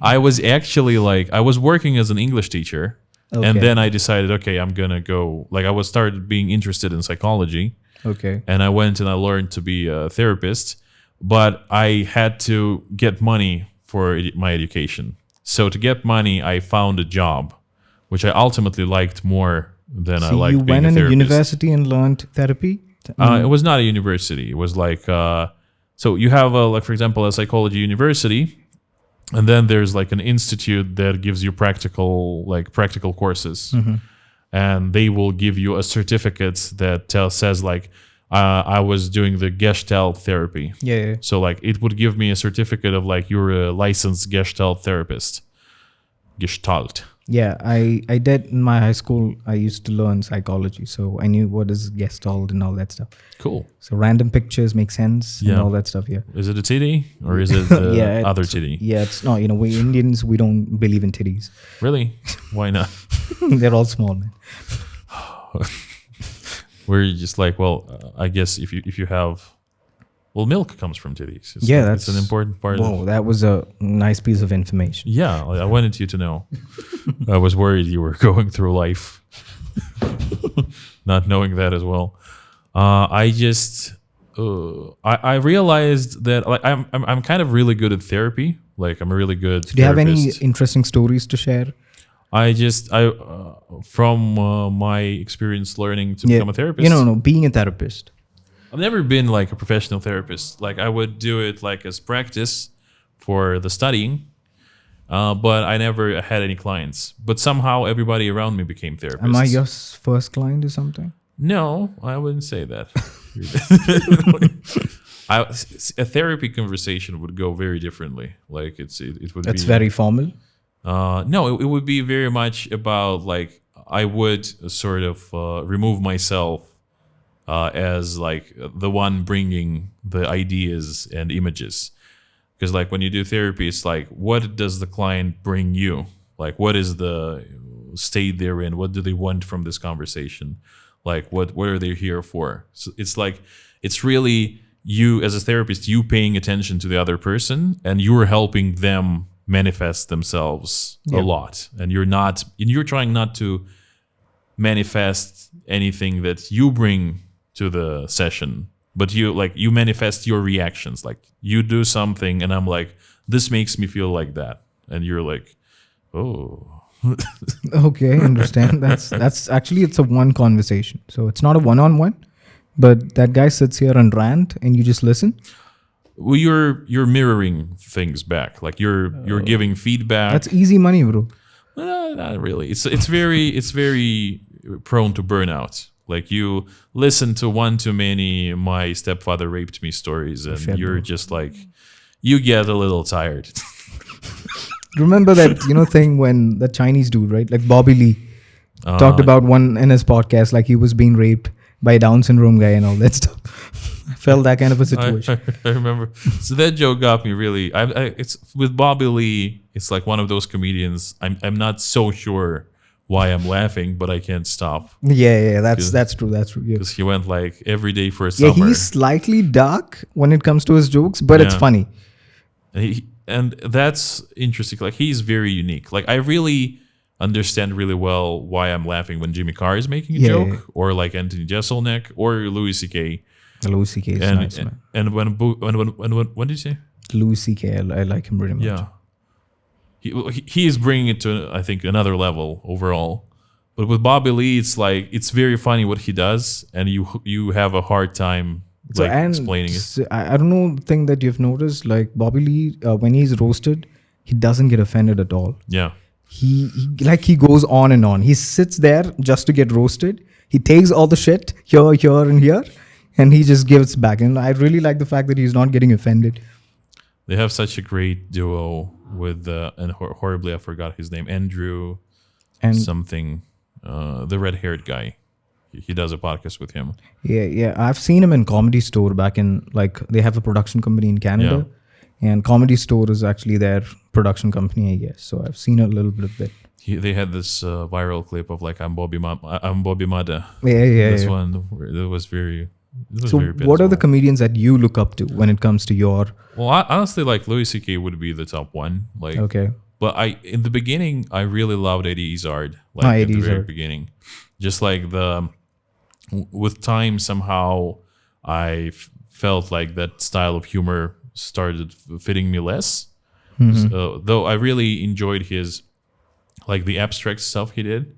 I was actually I was working as an English teacher, and then I decided, okay, I'm gonna go. Like, I started being interested in psychology. Okay. And I went and I learned to be a therapist, but I had to get money for my education. So to get money, I found a job, which I ultimately liked more then I So like you being went a in a therapist. university and learned therapy? It was not a university. It was like so you have like for example a psychology university, and then there's like an institute that gives you practical courses, and they will give you a certificate that says like I was doing the Gestalt therapy. Yeah. So like it would give me a certificate of like you're a licensed Gestalt therapist. Gestalt. Yeah, I did in my high school. I used to learn psychology, so I knew what is Gestalt and all that stuff. Cool. So random pictures make sense and all that stuff. Yeah. Is it a titty or is it the other titty? Yeah, it's not. You know, we Indians, we don't believe in titties. Really? Why not? They're all small, man. We're just like, well, I guess if you have, well, milk comes from titties. It's That's an important part. Whoa, that was a nice piece of information. Yeah, I wanted you to know. I was worried you were going through life not knowing that as well. I just I realized that like I'm kind of really good at therapy. Like I'm a really good. Do you have any interesting stories to share? I from my experience learning to become a therapist. No, being a therapist. I've never been like a professional therapist. Like I would do it like as practice for the studying, but I never had any clients. But somehow everybody around me became therapists. Am I your first client or something? No, I wouldn't say that. A therapy conversation would go very differently. Like it would. That's very formal. No, it would be very much about like I would sort of remove myself as like the one bringing the ideas and images, because like when you do therapy, it's like what does the client bring you? Like what is the state they're in? What do they want from this conversation? Like what are they here for? So it's like it's really you as a therapist, you paying attention to the other person and you're helping them manifest themselves a lot, and you're trying not to manifest anything that you bring to the session, but you manifest your reactions. Like you do something and I'm like, this makes me feel like that, and you're like, oh. Okay, understand. That's actually it's a one conversation, so it's not a one-on-one, but that guy sits here and rant and you just listen. Well, you're mirroring things back. Like you're giving feedback. That's easy money, bro. Not really. It's very prone to burnout. Like you listen to one too many my stepfather raped me stories, and you're just like you get a little tired. Remember that thing when the Chinese dude, right? Like Bobby Lee talked about one in his podcast, like he was being raped by a Down syndrome guy and all that stuff. I felt that kind of a situation. I remember. So that joke got me really. It's with Bobby Lee. It's like one of those comedians. I'm not so sure why I'm laughing, but I can't stop. Yeah, that's true. That's true. Because he went like every day for a summer. Yeah, he's slightly dark when it comes to his jokes, but it's funny. And that's interesting. Like he's very unique. Like I really understand really well why I'm laughing when Jimmy Carr is making a joke, or like Anthony Jeselnik, or Louis C.K. Louis C.K. is nice, man. And when did you say? Louis C.K. I like him very much. Yeah. He is bringing it to, I think, another level overall. But with Bobby Lee, it's like it's very funny what he does, and you have a hard time explaining it. I don't know the thing that you've noticed, like Bobby Lee, when he's roasted, he doesn't get offended at all. Yeah. He goes on and on. He sits there just to get roasted. He takes all the shit here, and here, and he just gives back. And I really like the fact that he's not getting offended. They have such a great duo with and horribly I forgot his name, Andrew and something, the red-haired guy. He does a podcast with him. Yeah. I've seen him in Comedy Store back in, like, they have a production company in Canada. Yeah. And Comedy Store is actually their production company, I guess. So I've seen a little bit. They had this viral clip of like, I'm Bobby Mada. Yeah. This one, it was very... So what are the comedians that you look up to when it comes to your... Well, honestly, like Louis C.K. would be the top one. Like, okay. But in the beginning, I really loved Eddie Izzard. Like at the very beginning. Just like with time, somehow I felt like that style of humor started fitting me less. Mm-hmm. Though I really enjoyed his, like the abstract stuff he did.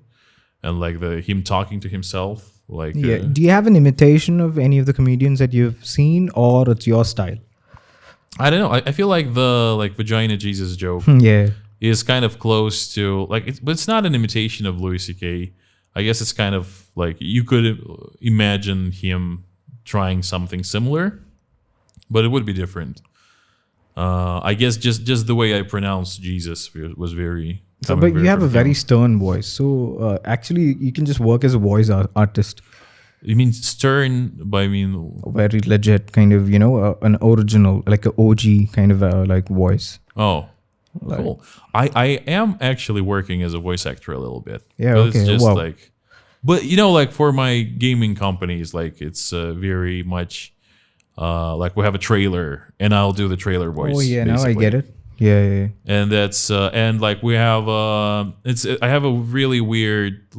and like him talking to himself. Like, Yeah. Do you have an imitation of any of the comedians that you've seen, or it's your style? I don't know. I feel like the vagina Jesus joke Yeah. is kind of close to but it's not an imitation of Louis C.K. I guess it's kind of like you could imagine him trying something similar, but it would be different. I guess just the way I pronounced Jesus was very. But you have a very stern voice, so actually you can just work as a voice artist. You mean stern? By Very legit kind of, an original, like an OG kind of like voice. Oh, cool. I am actually working as a voice actor a little bit. Yeah, but okay. It's just Wow. but for my gaming companies, it's very much we have a trailer and I'll do the trailer voice. Oh yeah, now I basically. get it. Yeah. And that's and we have I have a really weird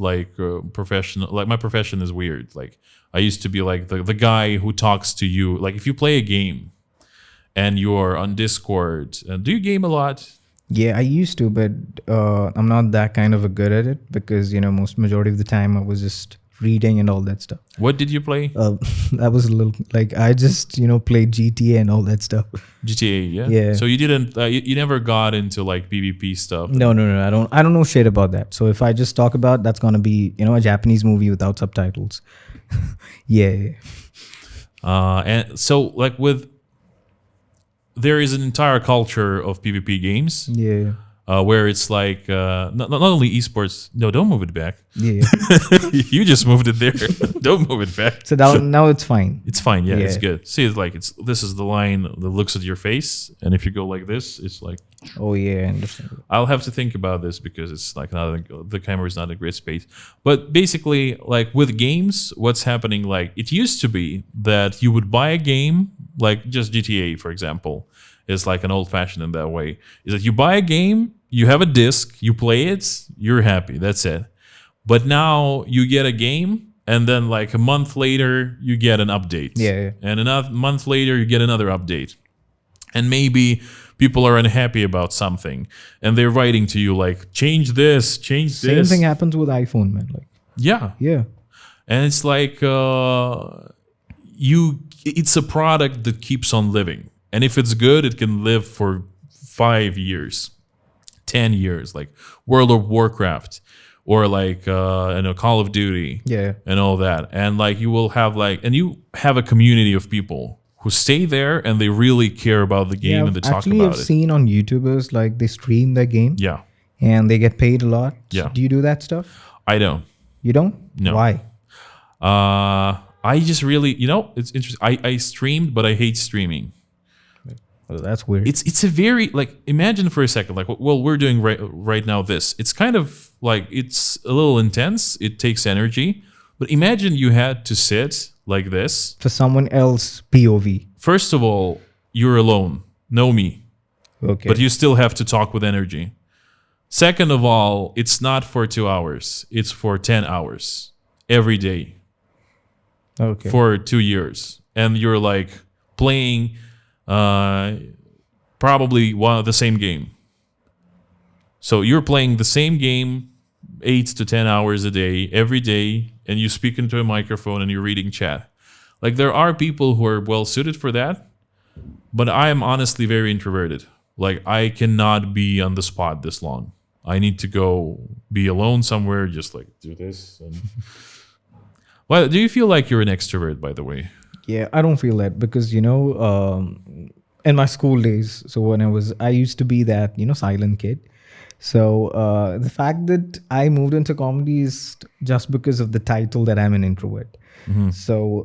professional, my profession is weird. I used to be the guy who talks to you. Like if you play a game and you're on Discord, do you game a lot? Yeah, I used to, but I'm not that kind of a good at it because most majority of the time I was just reading and all that stuff. What did you play? That was a little I just played GTA and all that stuff. GTA, yeah. Yeah. So you didn't, you never got into PvP stuff. No. I don't know shit about that. So if I just talk about, that's gonna be a Japanese movie without subtitles. Yeah. And so there is an entire culture of PvP games. Yeah. Where it's not only esports. No, don't move it back. Yeah. You just moved it there. Don't move it back. So now it's fine. It's fine. Yeah, it's Yeah. good. See, this is the line that looks at your face, and if you go like this, it's like. Oh yeah, I understand. I'll have to think about this because it's the camera is not a great space. But basically, with games, what's happening? It used to be that you would buy a game, just GTA, for example, is an old fashioned in that way. Is that you buy a game, you have a disc, you play it, you're happy. That's it. But now you get a game, and then a month later you get an update. Yeah. And another month later you get another update. And maybe people are unhappy about something, and they're writing to you change this, change Same this. thing happens with iPhone, man. Yeah. Yeah. And it's it's a product that keeps on living. And if it's good, it can live for 5 years, 10 years, like World of Warcraft or Call of Duty, Yeah. and all that. And you will have and you have a community of people who stay there and they really care about the game and they talk actually, about I've it. seen on YouTubers they stream their game Yeah, and they get paid a lot. Yeah. Do you do that stuff? I don't. You don't? No. Why? I just really, it's interesting. I streamed, but I hate streaming. Well, that's weird. It's a very imagine for a second we're doing right now this. It's kind of it's a little intense. It takes energy, but imagine you had to sit like this. For someone else POV. First of all, you're alone, no me, Okay. but you still have to talk with energy. Second of all, it's not for 2 hours. It's for 10 hours every day okay. for 2 years, and you're playing probably the same game. So you're playing the same game 8 to 10 hours a day, every day, and you speak into a microphone and you're reading chat. There are people who are well suited for that, but I am honestly very introverted. I cannot be on the spot this long. I need to go be alone somewhere, just do this. And well, do you feel like you're an extrovert, by the way? Yeah, I don't feel that because, in my school days, so when I used to be that, silent kid. So the fact that I moved into comedy is just because of the title that I'm an introvert. Mm-hmm. So,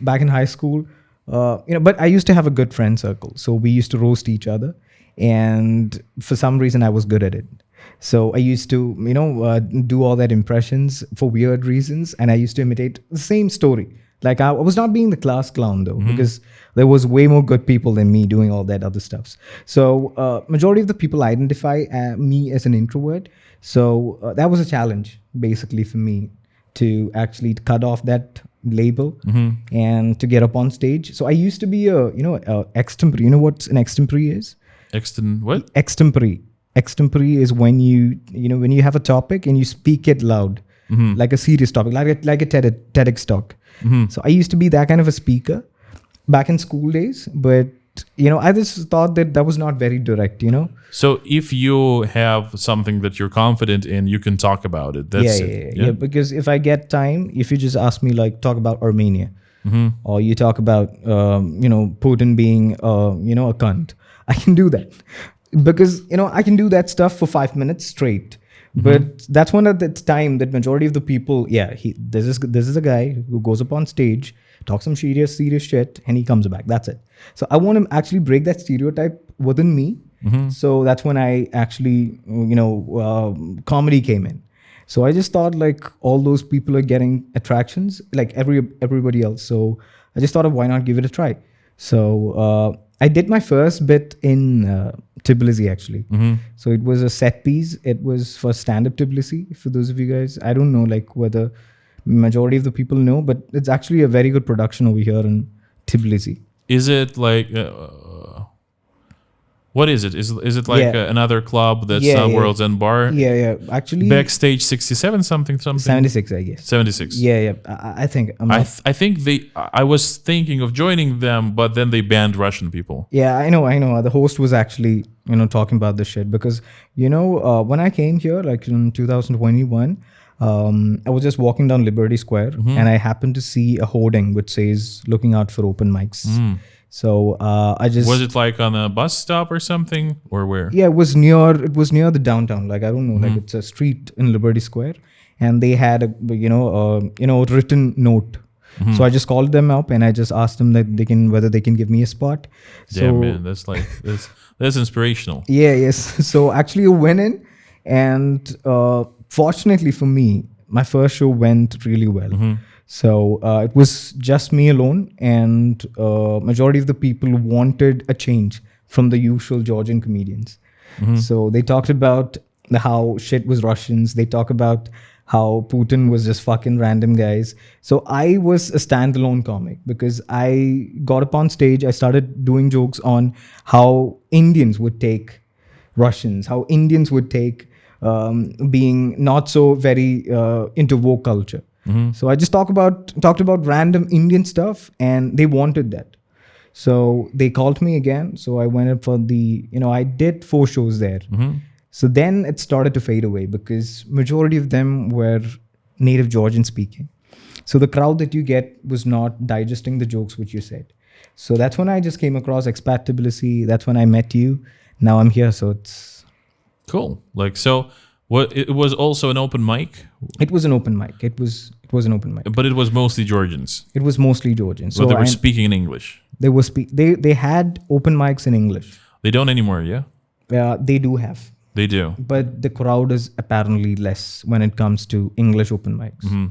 back in high school, but I used to have a good friend circle. So we used to roast each other. And for some reason, I was good at it. So I used to, do all that impressions for weird reasons. And I used to imitate the same story. I was not being the class clown though, because there was way more good people than me doing all that other stuff. So majority of the people identify me as an introvert. So that was a challenge basically for me to actually cut off that label and to get up on stage. So I used to be a extempore. You know what an extempore is? What? Extempore. Extempore is when you have a topic and you speak it loud. like a serious topic, like a TEDx talk. So I used to be that kind of a speaker back in school days, but I just thought that was not very direct. So if you have something that you're confident in, you can talk about it. That's it. Yeah. Because if I get time, if you just ask me like talk about Armenia, or you talk about Putin being a cunt, I can do that because I can do that stuff for 5 minutes straight. But that's one of the time that majority of the people, this is a guy who goes up on stage, talks some serious shit, and he comes back. That's it. So I want to actually break that stereotype within me. So that's when I actually, comedy came in. So I just thought like all those people are getting attractions like everybody else. So I just thought of why not give it a try. So I did my first bit in Tbilisi actually. So it was a set piece. It was for stand-up Tbilisi. For those of you guys, I don't know like whether majority of the people know, but it's actually a very good production over here in Tbilisi. Is it like what is it? Is it like another club that's World's End Bar? Yeah. Actually, Backstage 67 something. 76, I guess. 76. Yeah. I think. I think I was thinking of joining them, but then they banned Russian people. Yeah, I know. The host was actually talking about this shit because when I came here like in 2021. I was just walking down Liberty Square and I happened to see a hoarding which says "Looking out for open mics." So I just was it like on a bus stop or something or where? Yeah, it was near the downtown. Like I don't know, like it's a street in Liberty Square, and they had a written note. So I just called them up and I just asked them that whether they can give me a spot. Damn, man, that's like that's inspirational. Yeah, yes. So actually, I went in and. Fortunately for me, my first show went really well. So it was just me alone, and majority of the people wanted a change from the usual Georgian comedians. So they talked about how shit was Russians. They talk about how Putin was just fucking random guys. So I was a standalone comic because I got up on stage. I started doing jokes on how Indians would take Russians, how Indians would take being not so very into woke culture. So I just talked about random Indian stuff, and they wanted that. So they called me again. So I went up for I did 4 shows there. So then it started to fade away because majority of them were native Georgian speaking. So the crowd that you get was not digesting the jokes which you said. So that's when I just came across Expat Tbilisi. That's when I met you. Now I'm here. So it's cool. Like, so what, it was also an open mic? It was an open mic. It was an open mic. But it was mostly Georgians. It was mostly Georgians. So they were speaking in English. They had open mics in English. They don't anymore, yeah? They do have. They do. But the crowd is apparently less when it comes to English open mics.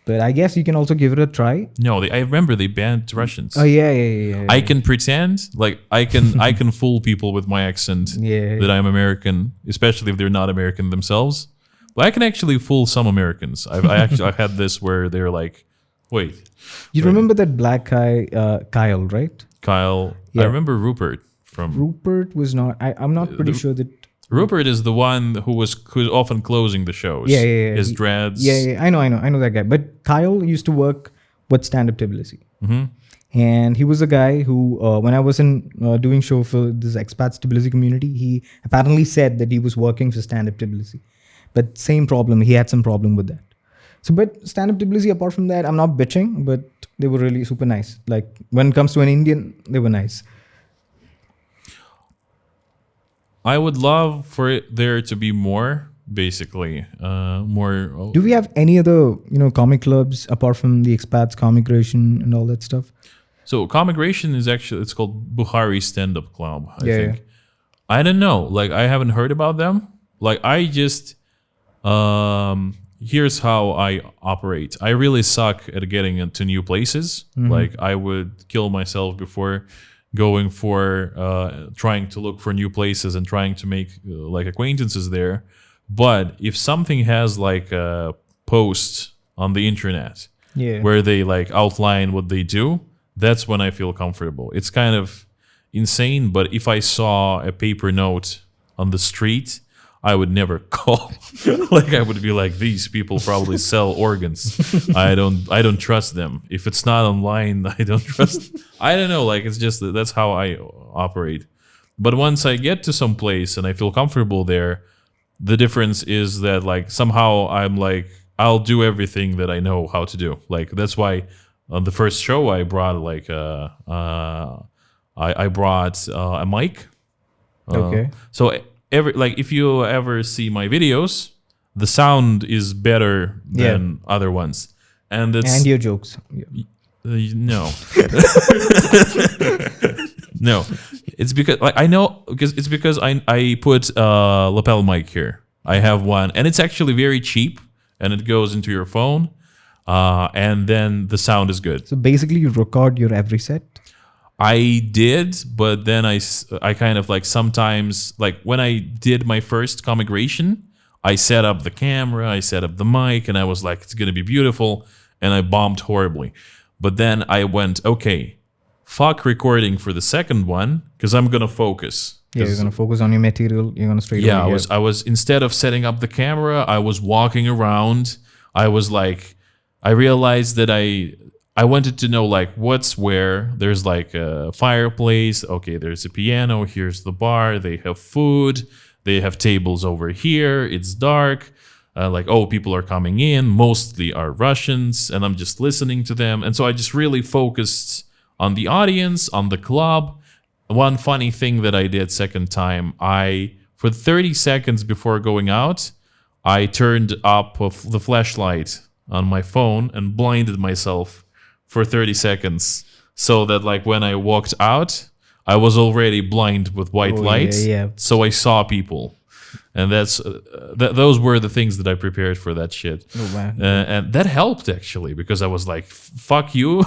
But I guess you can also give it a try. No, I remember they banned Russians. Oh yeah. I can pretend, like I can fool people with my accent that I'm American, especially if they're not American themselves. But I can actually fool some Americans. I had this where they're like, "Wait, you remember that black guy, Kyle, right?" Kyle. Yeah. I remember Rupert from. Rupert was not. I'm not pretty sure that. Rupert is the one who was often closing the shows. Yeah. His dreads. Yeah. I know that guy. But Kyle used to work with Stand-Up Tbilisi. And he was a guy who, when I was doing show for this expats Tbilisi community, he apparently said that he was working for Stand-Up Tbilisi. But same problem. He had some problem with that. So, but Stand-Up Tbilisi, apart from that, I'm not bitching, but they were really super nice. Like when it comes to an Indian, they were nice. I would love for there to be more, basically, more. Do we have any other, comic clubs apart from the Expats, Comicration, and all that stuff? So Comicration is actually, it's called Buhari Stand-Up Club, I think. Yeah. I don't know. Like, I haven't heard about them. Like, I just, here's how I operate. I really suck at getting into new places. Like, I would kill myself before going for trying to look for new places and trying to make like acquaintances there. But if something has like a post on the internet where they like outline what they do, that's when I feel comfortable. It's kind of insane, but if I saw a paper note on the street, I would never call. Like, I would be like, these people probably sell organs. I don't trust them. If it's not online, I don't trust. I don't know. Like, it's just that's how I operate. But once I get to some place and I feel comfortable there, the difference is that like somehow I'm like, I'll do everything that I know how to do. Like, that's why on the first show I brought like I brought a mic. Okay. So if you ever see my videos, the sound is better than other ones, and your jokes. Yeah. No. No, it's because like I know because I put lapel mic here. I have one, and it's actually very cheap, and it goes into your phone, and then the sound is good. So basically, you record your every set. I did, but then I kind of like sometimes like when I did my first commigration, I set up the camera, I set up the mic, and I was like, it's gonna be beautiful, and I bombed horribly. But then I went, okay, fuck recording for the second one because I'm gonna focus. Yeah, you're gonna focus on your material. You're gonna straight. Yeah, away, I was instead of setting up the camera, I was walking around. I was like, I realized that I wanted to know like what's where. There's like a fireplace. Okay, there's a piano. Here's the bar. They have food. They have tables over here. It's dark. Like, oh, people are coming in. Mostly are Russians, and I'm just listening to them. And so I just really focused on the audience, on the club. One funny thing that I did second time, for 30 seconds before going out, I turned up the flashlight on my phone and blinded myself for 30 seconds so that like when I walked out, I was already blind with white lights. Yeah. So I saw people. And those were the things that I prepared for that shit. Oh, wow. And that helped actually because I was like, fuck you,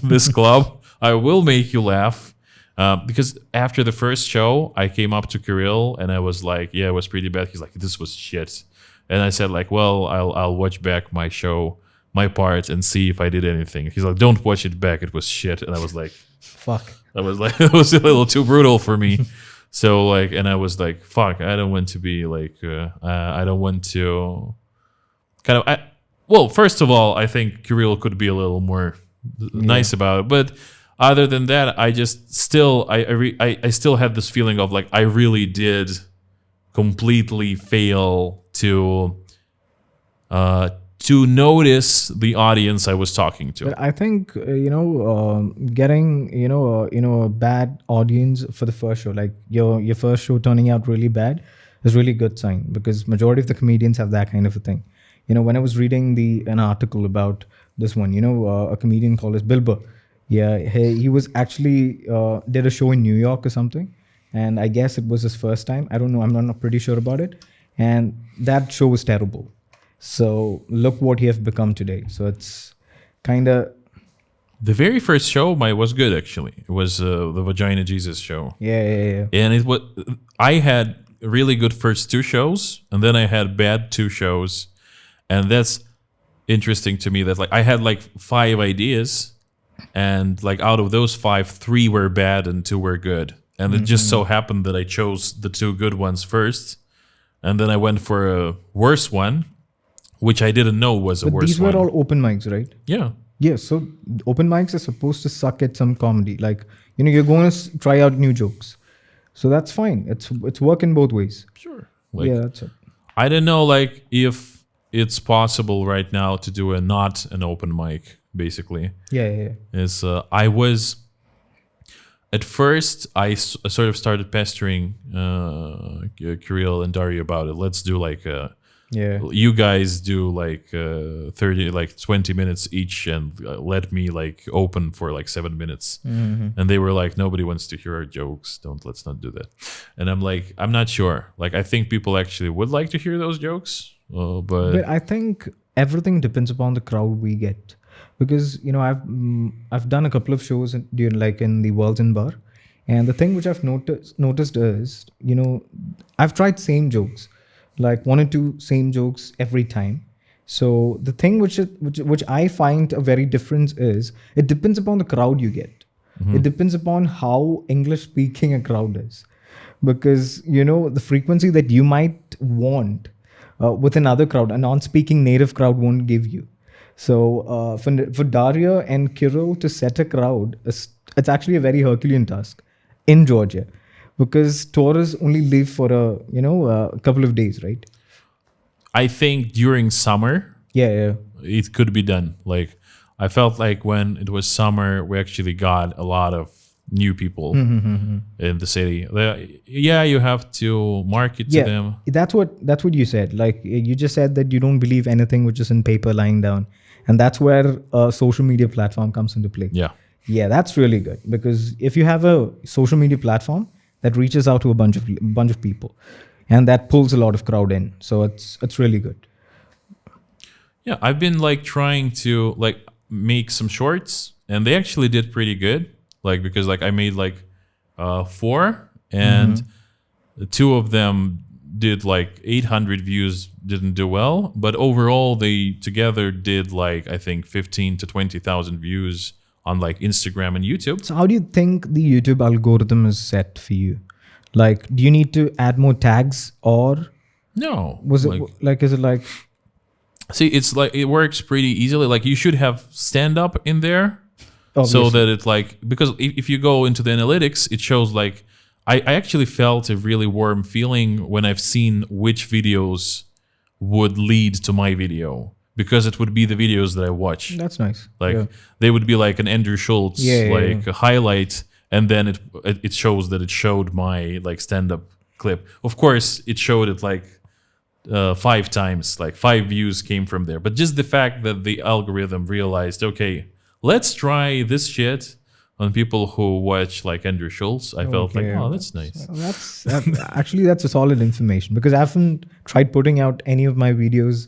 this club. I will make you laugh. Because after the first show, I came up to Kirill and I was like, yeah, it was pretty bad. He's like, this was shit. And I said like, well, I'll watch back my show, my part, and see if I did anything. He's like, don't watch it back. It was shit. And I was like, fuck. I was like, it was a little too brutal for me. So like, and I was like, fuck, I don't want to be like, I don't want to kind of, well, first of all, I think Kirill could be a little more nice about it. But other than that, I just still, I still had this feeling of like, I really did completely fail to notice the audience I was talking to. But I think getting a bad audience for the first show, like your first show turning out really bad, is really good sign because majority of the comedians have that kind of a thing. When I was reading an article about this one, a comedian called Bill Burr. Yeah, he was actually did a show in New York or something, and I guess it was his first time. I don't know. I'm not pretty sure about it, and that show was terrible. So look what he has become today. So it's kind of... The very first show was good, actually. It was the Vagina Jesus show. Yeah. And I had really good first two shows, and then I had bad two shows. And that's interesting to me that like I had like 5 ideas, and like out of those 5, 3 were bad and 2 were good. And it just so happened that I chose the 2 good ones first, and then I went for a worse one, which I didn't know was a worse one. These were all open mics, right? Yeah. Yeah, so open mics are supposed to suck at some comedy. Like, you're going to try out new jokes. So that's fine. It's working both ways. Sure. Like, yeah, that's it. I don't know like if it's possible right now to do not an open mic, basically. Yeah. I was... At first, I sort of started pestering Kirill and Daria about it. Let's do like... you guys do like 20 minutes each and let me like open for like 7 minutes. And they were like, nobody wants to hear our jokes, let's not do that. And I'm like, I'm not sure, like I think people actually would like to hear those jokes, but I think everything depends upon the crowd we get, because I've done a couple of shows during like in the Walton Bar, and the thing which I've noticed is I've tried same jokes, like 1 or 2 same jokes every time. So the thing which I find a very difference is it depends upon the crowd you get. It depends upon how English speaking a crowd is. because the frequency that you might want with another crowd, a non-speaking native crowd won't give you. So for Daria and Kirill to set a crowd, it's actually a very Herculean task in Georgia, because tourists only live for a couple of days, right? I think during summer, Yeah. it could be done. Like, I felt like when it was summer, we actually got a lot of new people in the city. Yeah, you have to market to them. That's what you said. Like, you just said that you don't believe anything which is in paper lying down, and that's where a social media platform comes into play. Yeah, That's really good, because if you have a social media platform that reaches out to a bunch of people, and that pulls a lot of crowd in, so it's really good. yeah. I've been like trying to like make some shorts, and they actually did pretty good. Like, because like I made like 4, and 2 of them did like 800 views, didn't do well, but overall they together did like, I think 15 to 20,000 views on like Instagram and YouTube. So how do you think the YouTube algorithm is set for you? Like, do you need to add more tags, or No, was it is it like? See, it's like it works pretty easily. Like, you should have stand up in there. Obviously. So that it like, because if you go into the analytics, it shows like, I actually felt a really warm feeling when I've seen which videos would lead to my video, because it would be the videos that I watch. That's nice. Like, they would be like an Andrew Schultz, a highlight, and then it shows that it showed my like stand-up clip. Of course, it showed it like 5 times, like 5 views came from there. But just the fact that the algorithm realized, okay, let's try this shit on people who watch like Andrew Schultz, I felt like, oh, that's nice. Actually, that's a solid information, because I haven't tried putting out any of my videos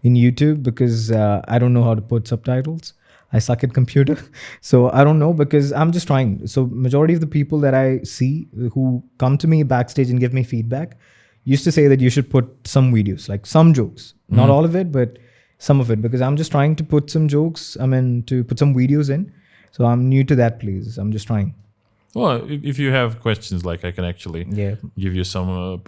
in YouTube, because I don't know how to put subtitles. I suck at computer. So I don't know, because I'm just trying. So majority of the people that I see who come to me backstage and give me feedback used to say that you should put some videos, like some jokes, not all of it, but some of it, because I'm just trying to put some jokes, to put some videos in. So I'm new to that, please. I'm just trying. Well, if you have questions, like I can actually give you some.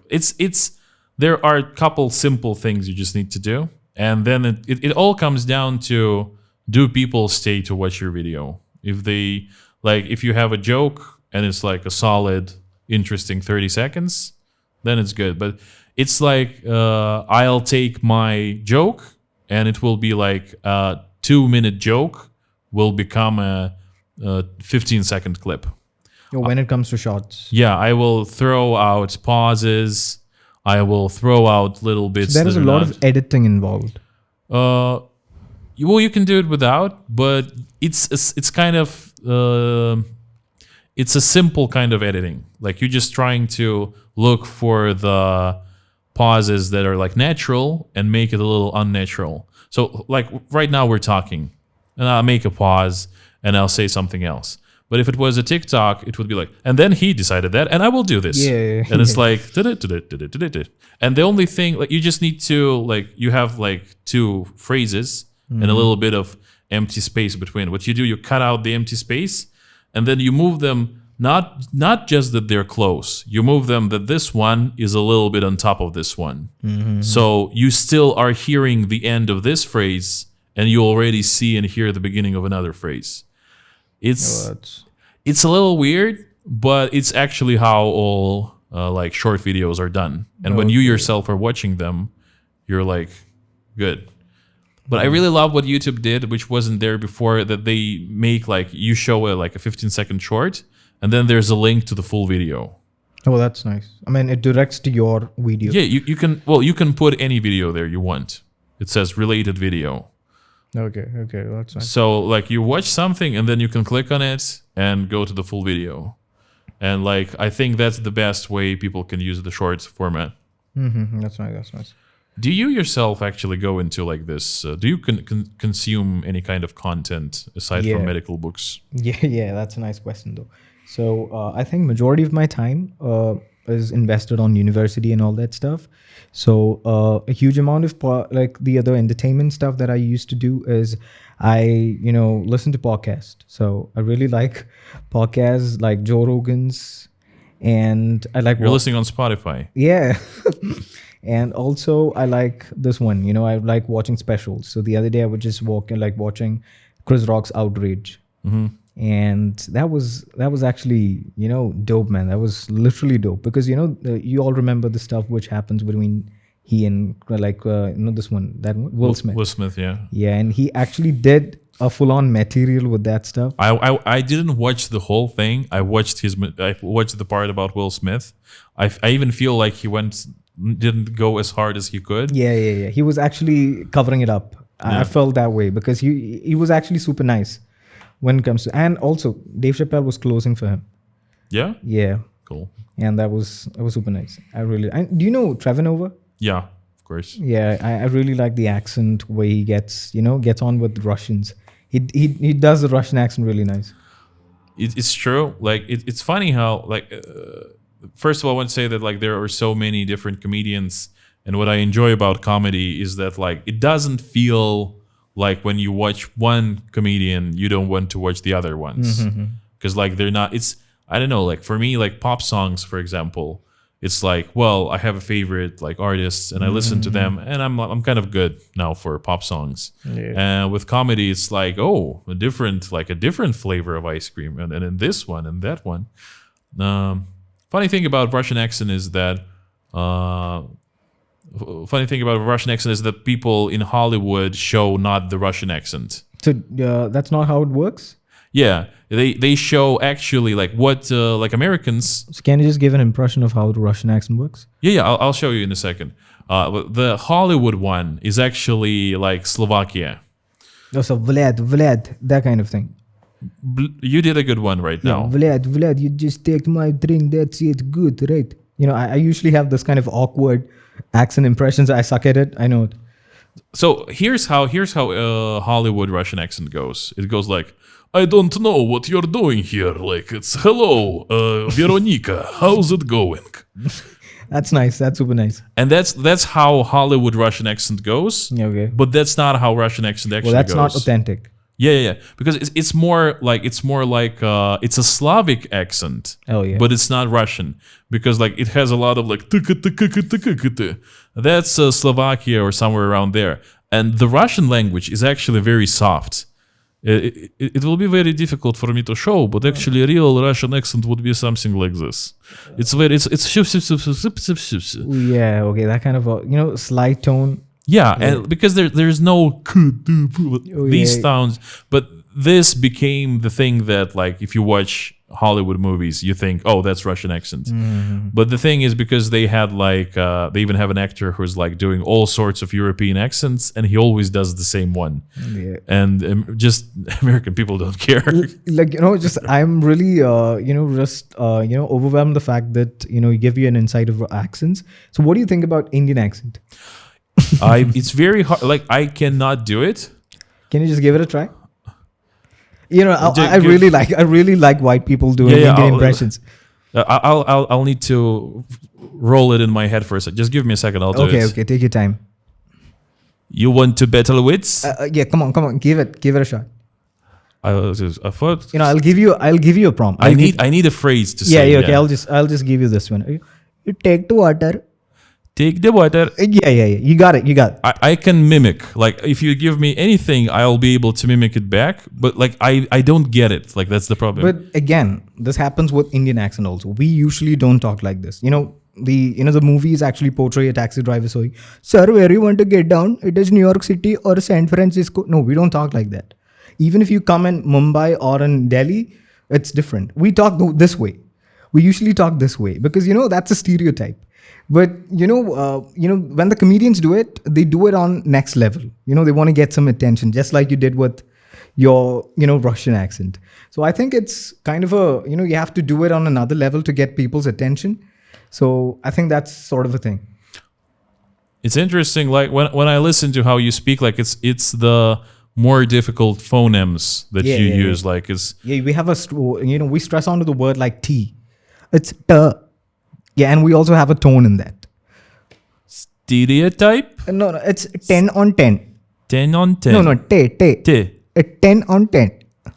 There are a couple simple things you just need to do, and then it all comes down to, do people stay to watch your video? If they like, if you have a joke and it's like a solid, interesting 30 seconds, then it's good. But it's like I'll take my joke, and it will be like a 2-minute joke will become a 15-second clip. When it comes to shots. Yeah, I will throw out pauses. I will throw out little bits. So there is a lot of editing involved. Well, you can do it without, but it's kind of it's a simple kind of editing. Like, you're just trying to look for the pauses that are like natural and make it a little unnatural. So like right now we're talking, and I'll make a pause and I'll say something else. But if it was a TikTok, it would be like, and then he decided that, and I will do this. Yeah. And it's like, and the only thing, like, you just need to, like, you have like 2 phrases and a little bit of empty space between. What you do, you cut out the empty space, and then you move them, not just that they're close, you move them that this one is a little bit on top of this one. So you still are hearing the end of this phrase, and you already see and hear the beginning of another phrase. It's a little weird, but it's actually how all like short videos are done. And when you yourself are watching them, you're like, good. But I really love what YouTube did, which wasn't there before, that they make like, you show like a 15-second short, and then there's a link to the full video. Oh, that's nice. I mean, it directs to your video. Yeah, you can put any video there you want. It says related video. Okay, that's nice. So like, you watch something and then you can click on it and go to the full video. And like, I think that's the best way people can use the shorts format. That's nice. Do you yourself actually go into like this? Do you consume any kind of content aside from medical books? Yeah, that's a nice question though. So I think majority of my time is invested on university and all that stuff. So a huge amount of like the other entertainment stuff that I used to do is I listen to podcasts. So I really like podcasts like Joe Rogan's And I like You're listening on Spotify. yeah. And also I like this one, I like watching specials. So the other day I was just watching Chris Rock's Outrage. And that was actually, dope, man. That was literally dope because, you all remember the stuff which happens between he and this one, Will Smith. Will Smith, yeah. Yeah. And he actually did a full on material with that stuff. I didn't watch the whole thing. I watched the part about Will Smith. I even feel like he didn't go as hard as he could. Yeah. He was actually covering it up. Yeah. I felt that way because he was actually super nice when it comes to, and also Dave Chappelle was closing for him. Yeah? Yeah. Cool. And that was super nice. Do you know Trevor Noah? Yeah, of course. Yeah, I really like the accent where he gets on with Russians. He does the Russian accent really nice. It's true. Like it's funny how first of all, I want to say that like there are so many different comedians, and what I enjoy about comedy is that like it doesn't feel like when you watch one comedian you don't want to watch the other ones because like they're not. It's I don't know. Like for me, like pop songs, for example, it's like, well, I have a favorite like artists and I listen to them and I'm kind of good now for pop songs. Yeah. And with comedy, it's like, oh, a different flavor of ice cream, and in this one and that one. Funny thing about Russian accent is that people in Hollywood show not the Russian accent. So that's not how it works. Yeah, they show actually like what like Americans. So can you just give an impression of how the Russian accent works? Yeah, I'll show you in a second. The Hollywood one is actually like Slovakia. Oh, so Vlad, that kind of thing. You did a good one right now. Vlad, you just take my drink. That's it. Good, right? I usually have this kind of awkward accent impressions. I suck at it. I know it. So here's how Hollywood Russian accent goes. It goes like, I don't know what you're doing here. Like it's hello, Veronica. How's it going? That's nice. That's super nice. And that's how Hollywood Russian accent goes. Yeah, okay. But that's not how Russian accent actually goes. Well, that's not authentic. Yeah. Because it's more like it's a Slavic accent. Oh yeah. But it's not Russian because like it has a lot of like that's Slovakia or somewhere around there. And the Russian language is actually very soft. It will be very difficult for me to show, but actually a real Russian accent would be something like this. It's yeah, okay, that kind of slight tone. Yeah, and because there's no these sounds, but this became the thing that like if you watch Hollywood movies, you think, oh, that's Russian accent. But the thing is, because they had like they even have an actor who's like doing all sorts of European accents, and he always does the same one. Yeah. And just American people don't care. Just I'm really overwhelmed the fact that you give you an insight of accents. So what do you think about Indian accent? It's very hard. Like I cannot do it. Can you just give it a try? I really like white people doing Indian impressions. I'll need to roll it in my head for a second. Just give me a second. I'll do it. Okay, take your time. You want to battle wits? Yeah, come on, give it a shot. I thought I'll give you a prompt. I need a phrase to say. Yeah, okay. I'll just give you this one. You take the water. Take the water. Yeah. You got it. I can mimic. Like if you give me anything, I'll be able to mimic it back. But like I don't get it. Like that's the problem. But again, this happens with Indian accent also. We usually don't talk like this. The movies actually portray a taxi driver saying, "Sir, where you want to get down? It is New York City or San Francisco." No, we don't talk like that. Even if you come in Mumbai or in Delhi, it's different. We talk this way. We usually talk this way because that's a stereotype. But when the comedians do it, they do it on next level. They want to get some attention, just like you did with your Russian accent. So I think it's kind of you have to do it on another level to get people's attention. So I think that's sort of a thing. It's interesting. Like when I listen to how you speak, like it's the more difficult phonemes that you use. Like it's we have we stress onto the word like T. It's T. Yeah, and we also have a tone in that. Stereotype? No, it's 10 on 10. 10 on 10. No, T. 10 on 10.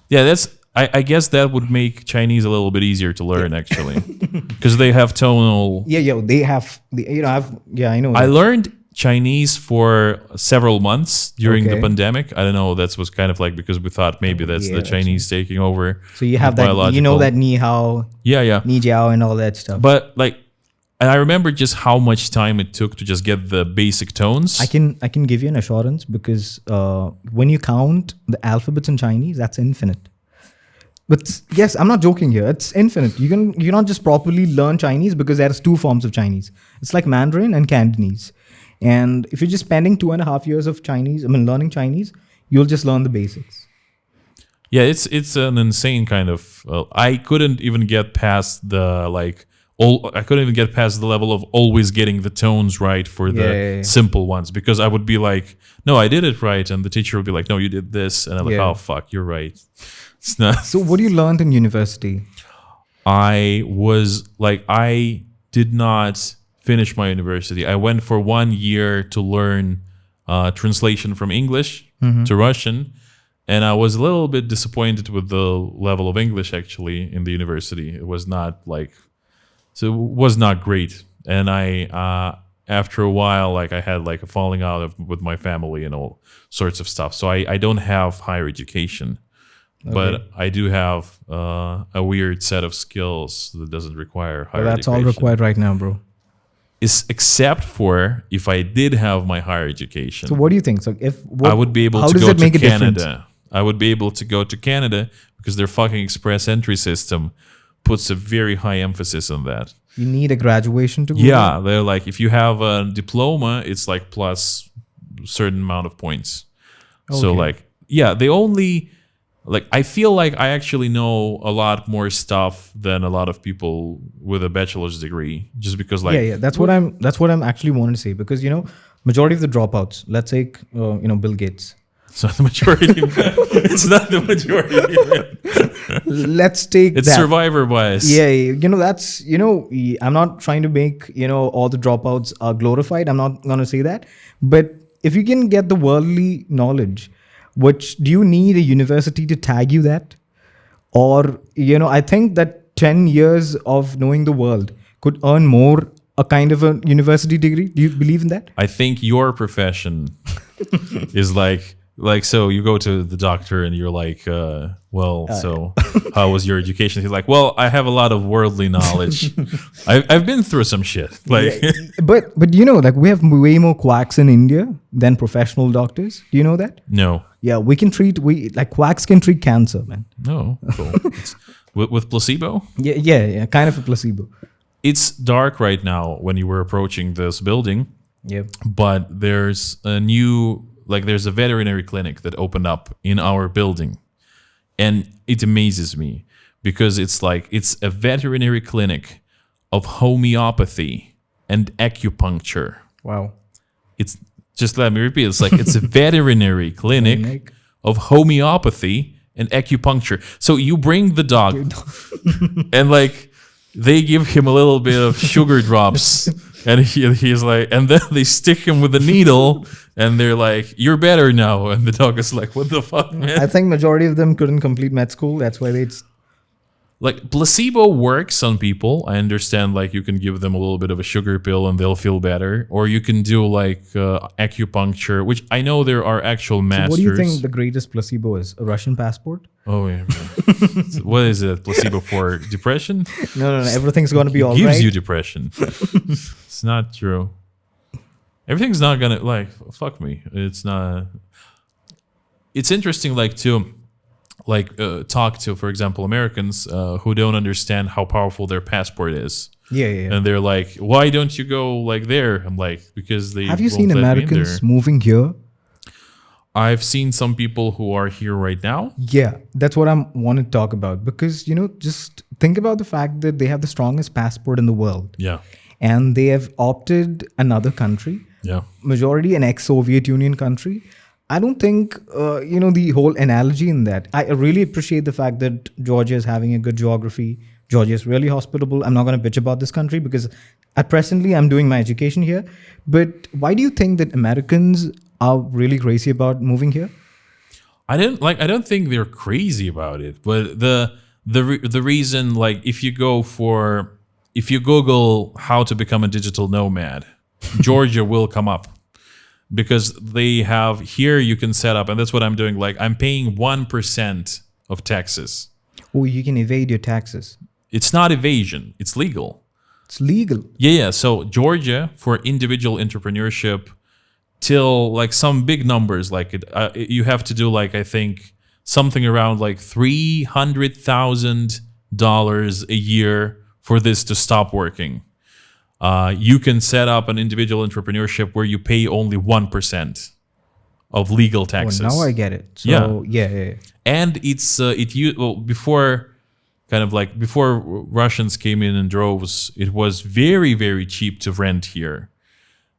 Yeah, I guess that would make Chinese a little bit easier to learn, actually, because they have tonal. Yeah, they have. I know. I learned Chinese for several months during the Okay. pandemic. I don't know. That was kind of like because we thought maybe that's Yeah, the that's Chinese taking over. So you have with that. You know biological. that ni hao, Yeah. ni jiao, and all that stuff. But like, and I remember just how much time it took to just get the basic tones. I can give you an assurance because when you count the alphabets in Chinese, that's infinite. But yes, I'm not joking here. It's infinite. You cannot just properly learn Chinese because there's two forms of Chinese. It's like Mandarin and Cantonese. And if you're just spending 2.5 years of learning Chinese, you'll just learn the basics. Yeah, it's an insane kind of. I couldn't even get past the like. I couldn't even get past the level of always getting the tones right for the simple ones because I would be like, no, I did it right, and the teacher would be like, no, you did this, and I'm like, oh fuck, you're right. It's not. So what you learned in university? I did not finish my university. I went for 1 year to learn translation from English to Russian. And I was a little bit disappointed with the level of English actually in the university. It was not great. And I, after a while, like I had like a falling out with my family and all sorts of stuff. So I don't have higher education, but I do have a weird set of skills that doesn't require higher education. That's all required right now, bro. Except for if I did have my higher education. So what do you think? So I would be able to go to Canada. I would be able to go to Canada because their fucking express entry system puts a very high emphasis on that. You need a graduation to go? Yeah, they're like, if you have a diploma, it's like plus a certain amount of points. Okay. So like, yeah, they only, like, I feel like I actually know a lot more stuff than a lot of people with a bachelor's degree, just because like. Yeah, that's what I'm actually wanting to say, because, majority of the dropouts, let's take, Bill Gates. It's not the majority. It's not the majority. Let's take it's that. Survivor bias. Yeah, that's, I'm not trying to make, all the dropouts are glorified. I'm not going to say that. But if you can get the worldly knowledge, do you need a university to tag you that? Or, I think that 10 years of knowing the world could earn more a kind of a university degree. Do you believe in that? I think your profession is like, so you go to the doctor and you're like, so how was your education? He's like, well, I have a lot of worldly knowledge. I've been through some shit. Like, yeah, but we have way more quacks in India than professional doctors. Do you know that? No. Yeah, quacks can treat cancer, man. No, cool. with placebo? Yeah, kind of a placebo. It's dark right now when you were approaching this building. Yep. But there's there's a veterinary clinic that opened up in our building. And it amazes me because it's a veterinary clinic of homeopathy and acupuncture. Wow. It's just, let me repeat, it's a veterinary clinic of homeopathy and acupuncture. So you bring the dog and they give him a little bit of sugar drops and he's like, and then they stick him with a needle and they're like, you're better now. And the dog is like, what the fuck, man? I think majority of them couldn't complete med school. That's why placebo works on people. I understand, you can give them a little bit of a sugar pill and they'll feel better. Or you can do acupuncture, which I know there are actual masters. So what do you think the greatest placebo is? A Russian passport? Oh, yeah. What is it? Placebo for depression? No. Everything's going to be all right. It gives you depression. It's not true. Everything's not going to, fuck me. It's not. It's interesting, talk to, for example, Americans who don't understand how powerful their passport is. Yeah. And they're like, why don't you go there? I'm like, because they. Have you seen Americans moving here? I've seen some people who are here right now. Yeah, that's what I want to talk about. Because, just think about the fact that they have the strongest passport in the world. Yeah. And they have opted another country. Yeah. Majority an ex-Soviet Union country. I don't think, the whole analogy in that. I really appreciate the fact that Georgia is having a good geography. Georgia is really hospitable. I'm not going to bitch about this country because presently I'm doing my education here. But why do you think that Americans are really crazy about moving here? I don't think they're crazy about it, but the reason, like, if you Google how to become a digital nomad, Georgia will come up, because they have here you can set up, and that's what I'm doing. Like, I'm paying 1% of taxes. Oh, you can evade your taxes. It's not evasion; it's legal. It's legal. Yeah. So Georgia, for individual entrepreneurship, till like some big numbers, like you have to do, like, I think something around like $300,000 a year for this to stop working. You can set up an individual entrepreneurship where you pay only 1% of legal taxes. Now I get it. So yeah. And it's before Russians came in droves, it was very, very cheap to rent here,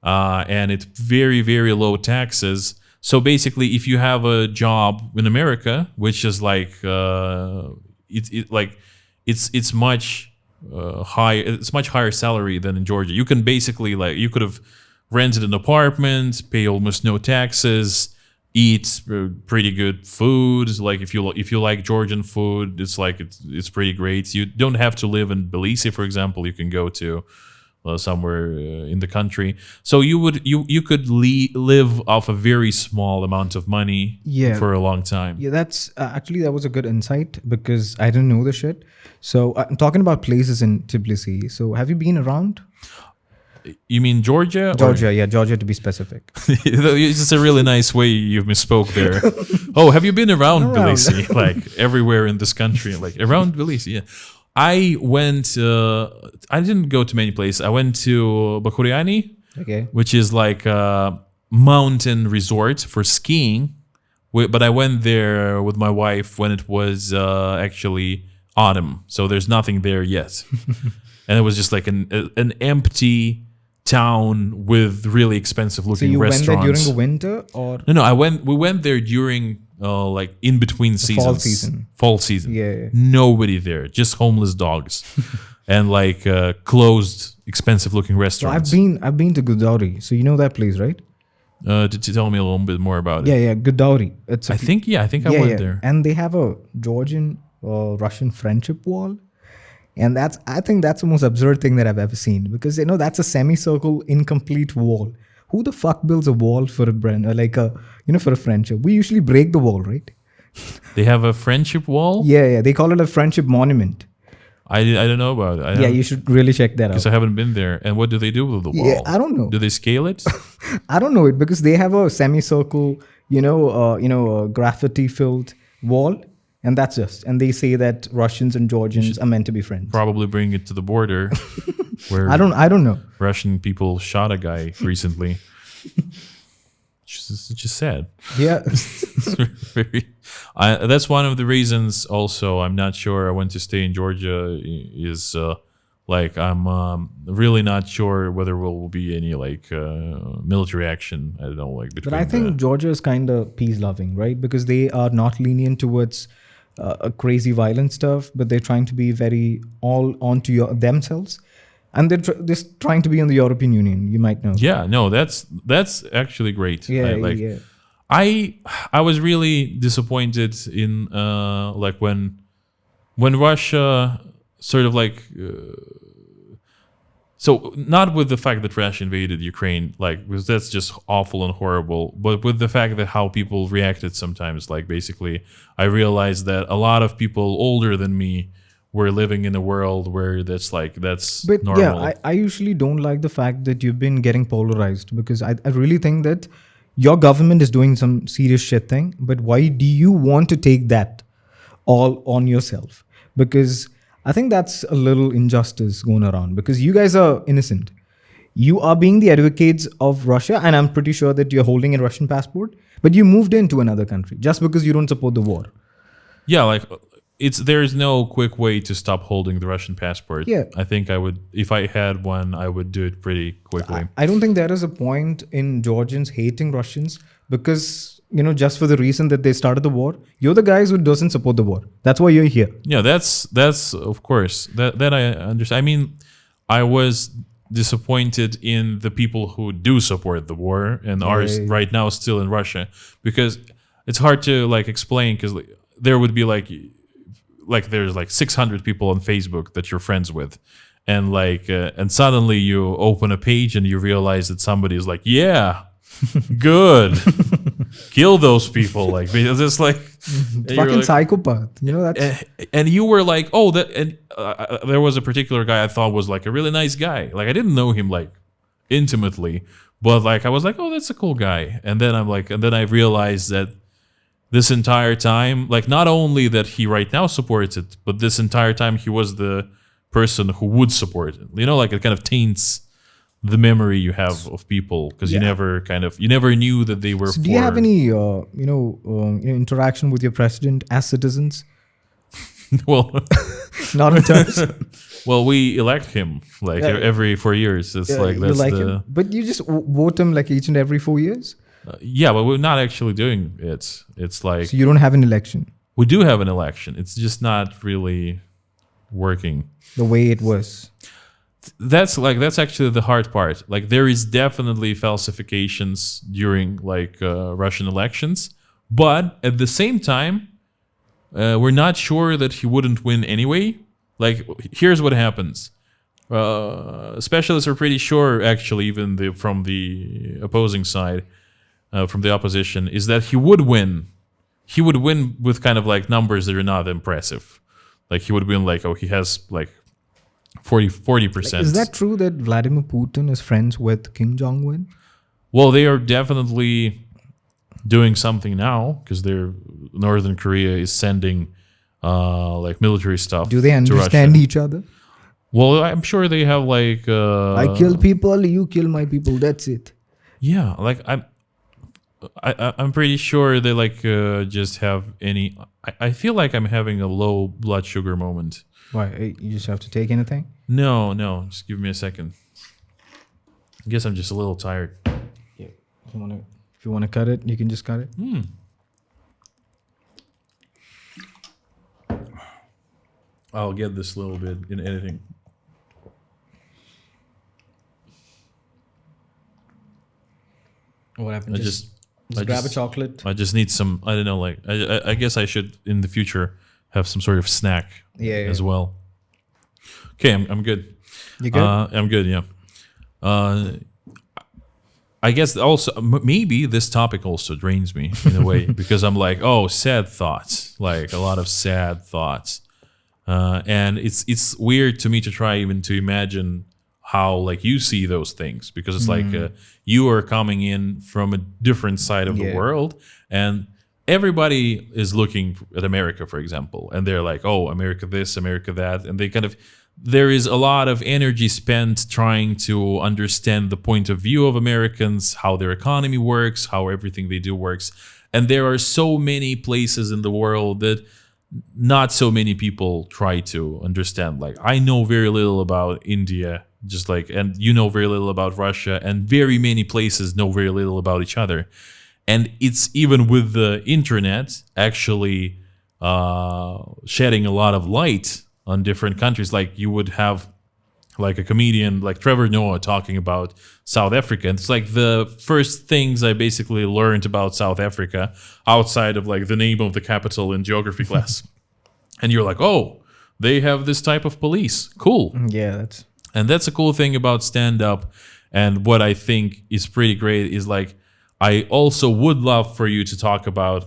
and it's very, very low taxes. So basically, if you have a job in America, which is like it's much it's much higher salary than in Georgia. You can basically, like, you could have rented an apartment, pay almost no taxes, eat pretty good food. Like, if you like Georgian food, it's pretty great. You don't have to live in Tbilisi, for example. You can go to somewhere in the country. So you could live off a very small amount of money for a long time. Yeah, that's actually, that was a good insight, because I didn't know the shit. So I'm talking about places in Tbilisi. So have you been around? You mean Georgia? Georgia, yeah, Georgia to be specific. It's just a really nice way you misspoke there. Oh, have you been around Tbilisi? Like, everywhere in this country, like around Tbilisi, yeah. I went, I didn't go to many places. I went to Bakhuriani, which is like a mountain resort for skiing. But I went there with my wife when it was actually autumn. So there's nothing there yet. And it was just like an empty town with really expensive looking restaurants. So you went there during the winter, or? No, we went there during like in between seasons. Fall season. Yeah. Nobody there, just homeless dogs, and like closed, expensive looking restaurants. So I've been to Godavari. So you know that place, right? Did you tell me a little bit more about it? Yeah, Godavari. I think I went there. And they have a Georgian Russian friendship wall. And I think that's the most absurd thing that I've ever seen, because that's a semicircle, incomplete wall. Who the fuck builds a wall for a brand, for a friendship? We usually break the wall, right? They have a friendship wall? Yeah. They call it a friendship monument. I don't know about it. You should really check that out. Because I haven't been there. And what do they do with the wall? Yeah, I don't know. Do they scale it? I don't know it, because they have a semicircle, graffiti-filled wall. And that's just, and they say that Russians and Georgians are meant to be friends. Probably bring it to the border, where I don't know. Russian people shot a guy recently. It's just sad. Yeah. That's one of the reasons. Also, I'm not sure I want to stay in Georgia. Is I'm really not sure whether will be any military action. I don't know, between. But I think Georgia is kind of peace loving, right? Because they are not lenient towards crazy violent stuff, but they're trying to be very all onto themselves, and they're just trying to be in the European Union. You might know. Yeah, no, that's actually great. Yeah. I was really disappointed in when Russia sort of so not with the fact that Russia invaded Ukraine, because that's just awful and horrible, but with the fact that how people reacted sometimes. Basically, I realized that a lot of people older than me were living in a world where that's normal. Yeah, I usually don't like the fact that you've been getting polarized, because I really think that your government is doing some serious shit thing, but why do you want to take that all on yourself? Because I think that's a little injustice going around, because you guys are innocent. You are being the advocates of Russia, and I'm pretty sure that you're holding a Russian passport, but you moved into another country just because you don't support the war. Yeah, there is no quick way to stop holding the Russian passport. Yeah. I think I would, if I had one, I would do it pretty quickly. I don't think there is a point in Georgians hating Russians because, just for the reason that they started the war. You're the guys who doesn't support the war. That's why you're here. Yeah, that's of course. That I understand. I mean, I was disappointed in the people who do support the war and are right now still in Russia, because it's hard to like explain because there would be like there's like 600 people on Facebook that you're friends with, and like and suddenly you open a page and you realize that somebody is like, yeah, good, kill those people, like it's just like fucking like, psychopath, you know. That's and you were like, oh, that, and there was a particular guy I thought was like a really nice guy. Like I didn't know him like intimately, but like I was like, oh, that's a cool guy. And then I realized that this entire time, like not only that he right now supports it, but this entire time he was the person who would support it. You know, like it kind of taints the memory you have of people because you never knew that they were. So do you have any interaction with your president as citizens? Well, not in terms. Well, we elect him like every 4 years. It's like that's him. But you just vote him like each and every 4 years. Yeah, but we're not actually doing it. It's like so you don't have an election. We do have an election. It's just not really working the way it was. That's actually the hard part. Like there is definitely falsifications during like Russian elections, but at the same time, we're not sure that he wouldn't win anyway. Like here's what happens. Specialists are pretty sure, actually, even from the opposing side, from the opposition, is that he would win. He would win with kind of like numbers that are not impressive. Like he would win like, oh, he has like 40%. Is that true that Vladimir Putin is friends with Kim Jong-un? Well, they are definitely doing something now because Northern Korea is sending like military stuff. Do they understand each other? Well, I'm sure they have like I kill people, you kill my people. That's it. Yeah, like I'm pretty sure they like just have any. I feel like I'm having a low blood sugar moment. Why? You just have to take anything? No. Just give me a second. I guess I'm just a little tired. Yeah. If you wanna cut it, you can just cut it. I'll get this little bit in editing. What happened? Just grab a chocolate. I just need some. I don't know. Like I guess I should in the future have some sort of snack. As well. Okay, I'm good. You good? I'm good. Yeah. I guess also maybe this topic also drains me in a way because I'm like, oh, sad thoughts, like a lot of sad thoughts, and it's weird to me to try even to imagine how like you see those things because it's like you are coming in from a different side of the world and everybody is looking at America, for example, and they're like, oh, America this, America that, and they kind of there is a lot of energy spent trying to understand the point of view of Americans, how their economy works, how everything they do works. And there are so many places in the world that not so many people try to understand. Like I know very little about India, just like, and you know very little about Russia, and very many places know very little about each other. And it's even with the internet actually shedding a lot of light on different countries. Like you would have like a comedian like Trevor Noah talking about South Africa. And it's like the first things I basically learned about South Africa outside of like the name of the capital in geography class. And you're like, oh, they have this type of police. Cool. Yeah. That's a cool thing about stand-up. And what I think is pretty great is like, I also would love for you to talk about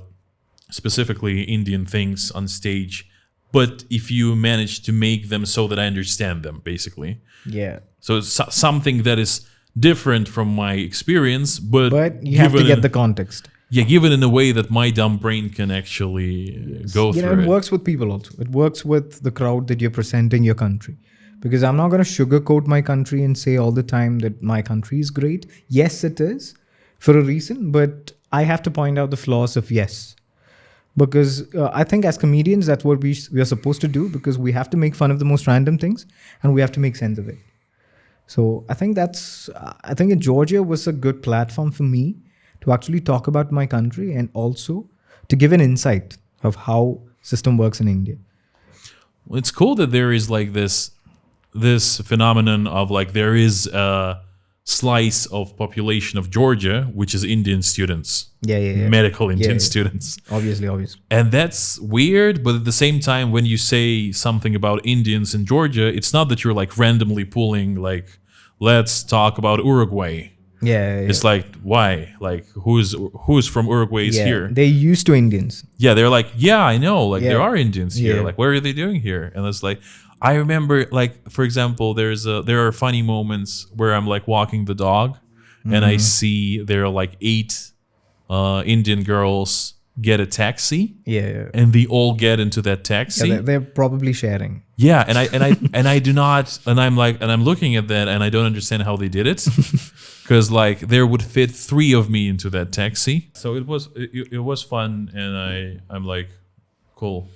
specifically Indian things on stage, but if you manage to make them so that I understand them, basically. Yeah. So it's something that is different from my experience, but you have to get the context. Yeah, given in a way that my dumb brain can actually go through it. It works with people also. It works with the crowd that you're presenting your country. Because I'm not going to sugarcoat my country and say all the time that my country is great. Yes, it is. For a reason, but I have to point out the flaws of yes. Because I think as comedians, that's what we are supposed to do because we have to make fun of the most random things and we have to make sense of it. So I think in Georgia was a good platform for me to actually talk about my country and also to give an insight of how system works in India. Well, it's cool that there is like this phenomenon of like there is slice of population of Georgia, which is Indian students. Yeah. Medical Indian students. Obviously. And that's weird, but at the same time, when you say something about Indians in Georgia, it's not that you're like randomly pulling like, let's talk about Uruguay. Yeah. It's like, why? Like, who's from Uruguay is here? They're used to Indians. Yeah, they're like, yeah, I know. Like, there are Indians here. Yeah. Like, what are they doing here? And it's like, I remember, like, for example, there are funny moments where I'm like walking the dog, and I see there are like 8 Indian girls get a taxi. Yeah. And they all get into that taxi. Yeah, they're probably sharing. Yeah, and I do not, and I'm looking at that, and I don't understand how they did it, because like there would fit 3 of me into that taxi. So it was fun, and I'm like, cool.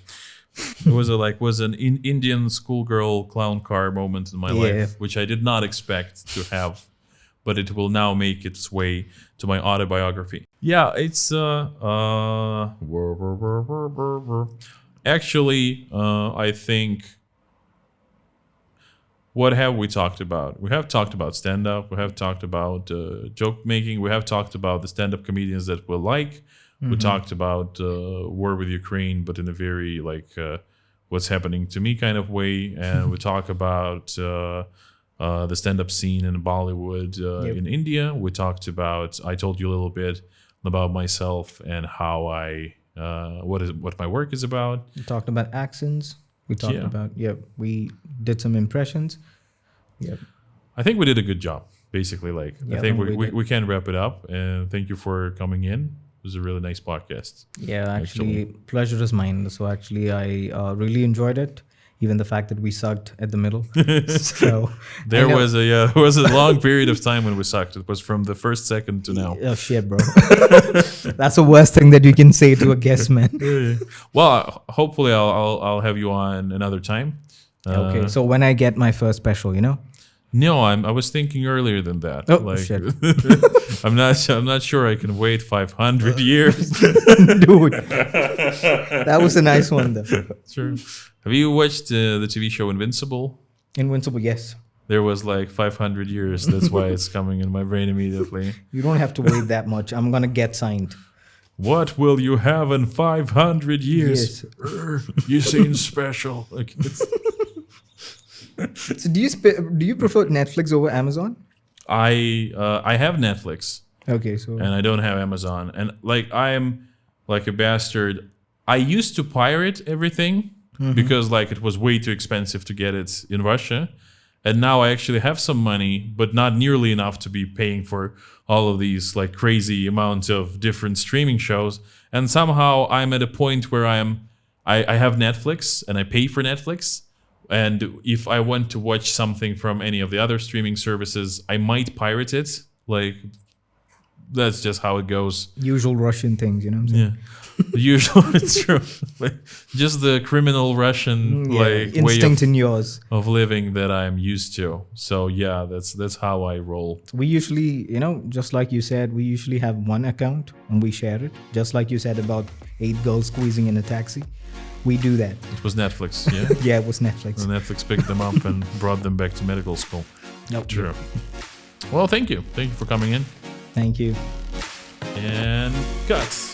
It was an Indian schoolgirl clown car moment in my life, which I did not expect to have, but it will now make its way to my autobiography. Yeah, it's actually I think. What have we talked about? We have talked about stand-up. We have talked about joke making. We have talked about the stand-up comedians that we like. We talked about war with Ukraine, but in a very like what's happening to me kind of way. And we talk about the stand-up scene in Bollywood in India. We talked about. I told you a little bit about myself and how what my work is about. We talked about accents. We talked about, we did some impressions. Yep. I think we did a good job, basically. Like, Yeah, I think we we can wrap it up. And thank you for coming in. It was a really nice podcast. Yeah, actually, pleasure is mine. So actually, I really enjoyed it. Even the fact that we sucked at the middle. So there was a long period of time when we sucked. It was from the first second to now. Oh shit, bro. That's the worst thing that you can say to a guest, man. Well, hopefully I'll have you on another time. Okay, so when I get my first special, No, I was thinking earlier than that. Oh shit! I'm not sure I can wait 500 years. Dude, that was a nice one though. Sure. Have you watched the TV show Invincible? Invincible, yes. There was like 500 years. That's why it's coming in my brain immediately. You don't have to wait that much. I'm gonna get signed. What will you have in 500 years? Yes. Yaaseen special. Like, So do you prefer Netflix over Amazon? I have Netflix. Okay, so and I don't have Amazon. And like I'm like a bastard. I used to pirate everything because like it was way too expensive to get it in Russia. And now I actually have some money, but not nearly enough to be paying for all of these like crazy amounts of different streaming shows. And somehow I'm at a point where I have Netflix and I pay for Netflix. And if I want to watch something from any of the other streaming services, I might pirate it. Like, that's just how it goes. Usual Russian things, you know what I'm saying? Yeah. The usual, it's true. Like, just the criminal Russian like instinct way in yours of living that I'm used to. So yeah, that's how I roll. We usually, just like you said, we usually have one account and we share it. Just like you said about 8 girls squeezing in a taxi. We do that. It was Netflix, yeah? Yeah, it was Netflix. And Netflix picked them up and brought them back to medical school. Nope. True. Well, thank you. Thank you for coming in. Thank you. And cuts.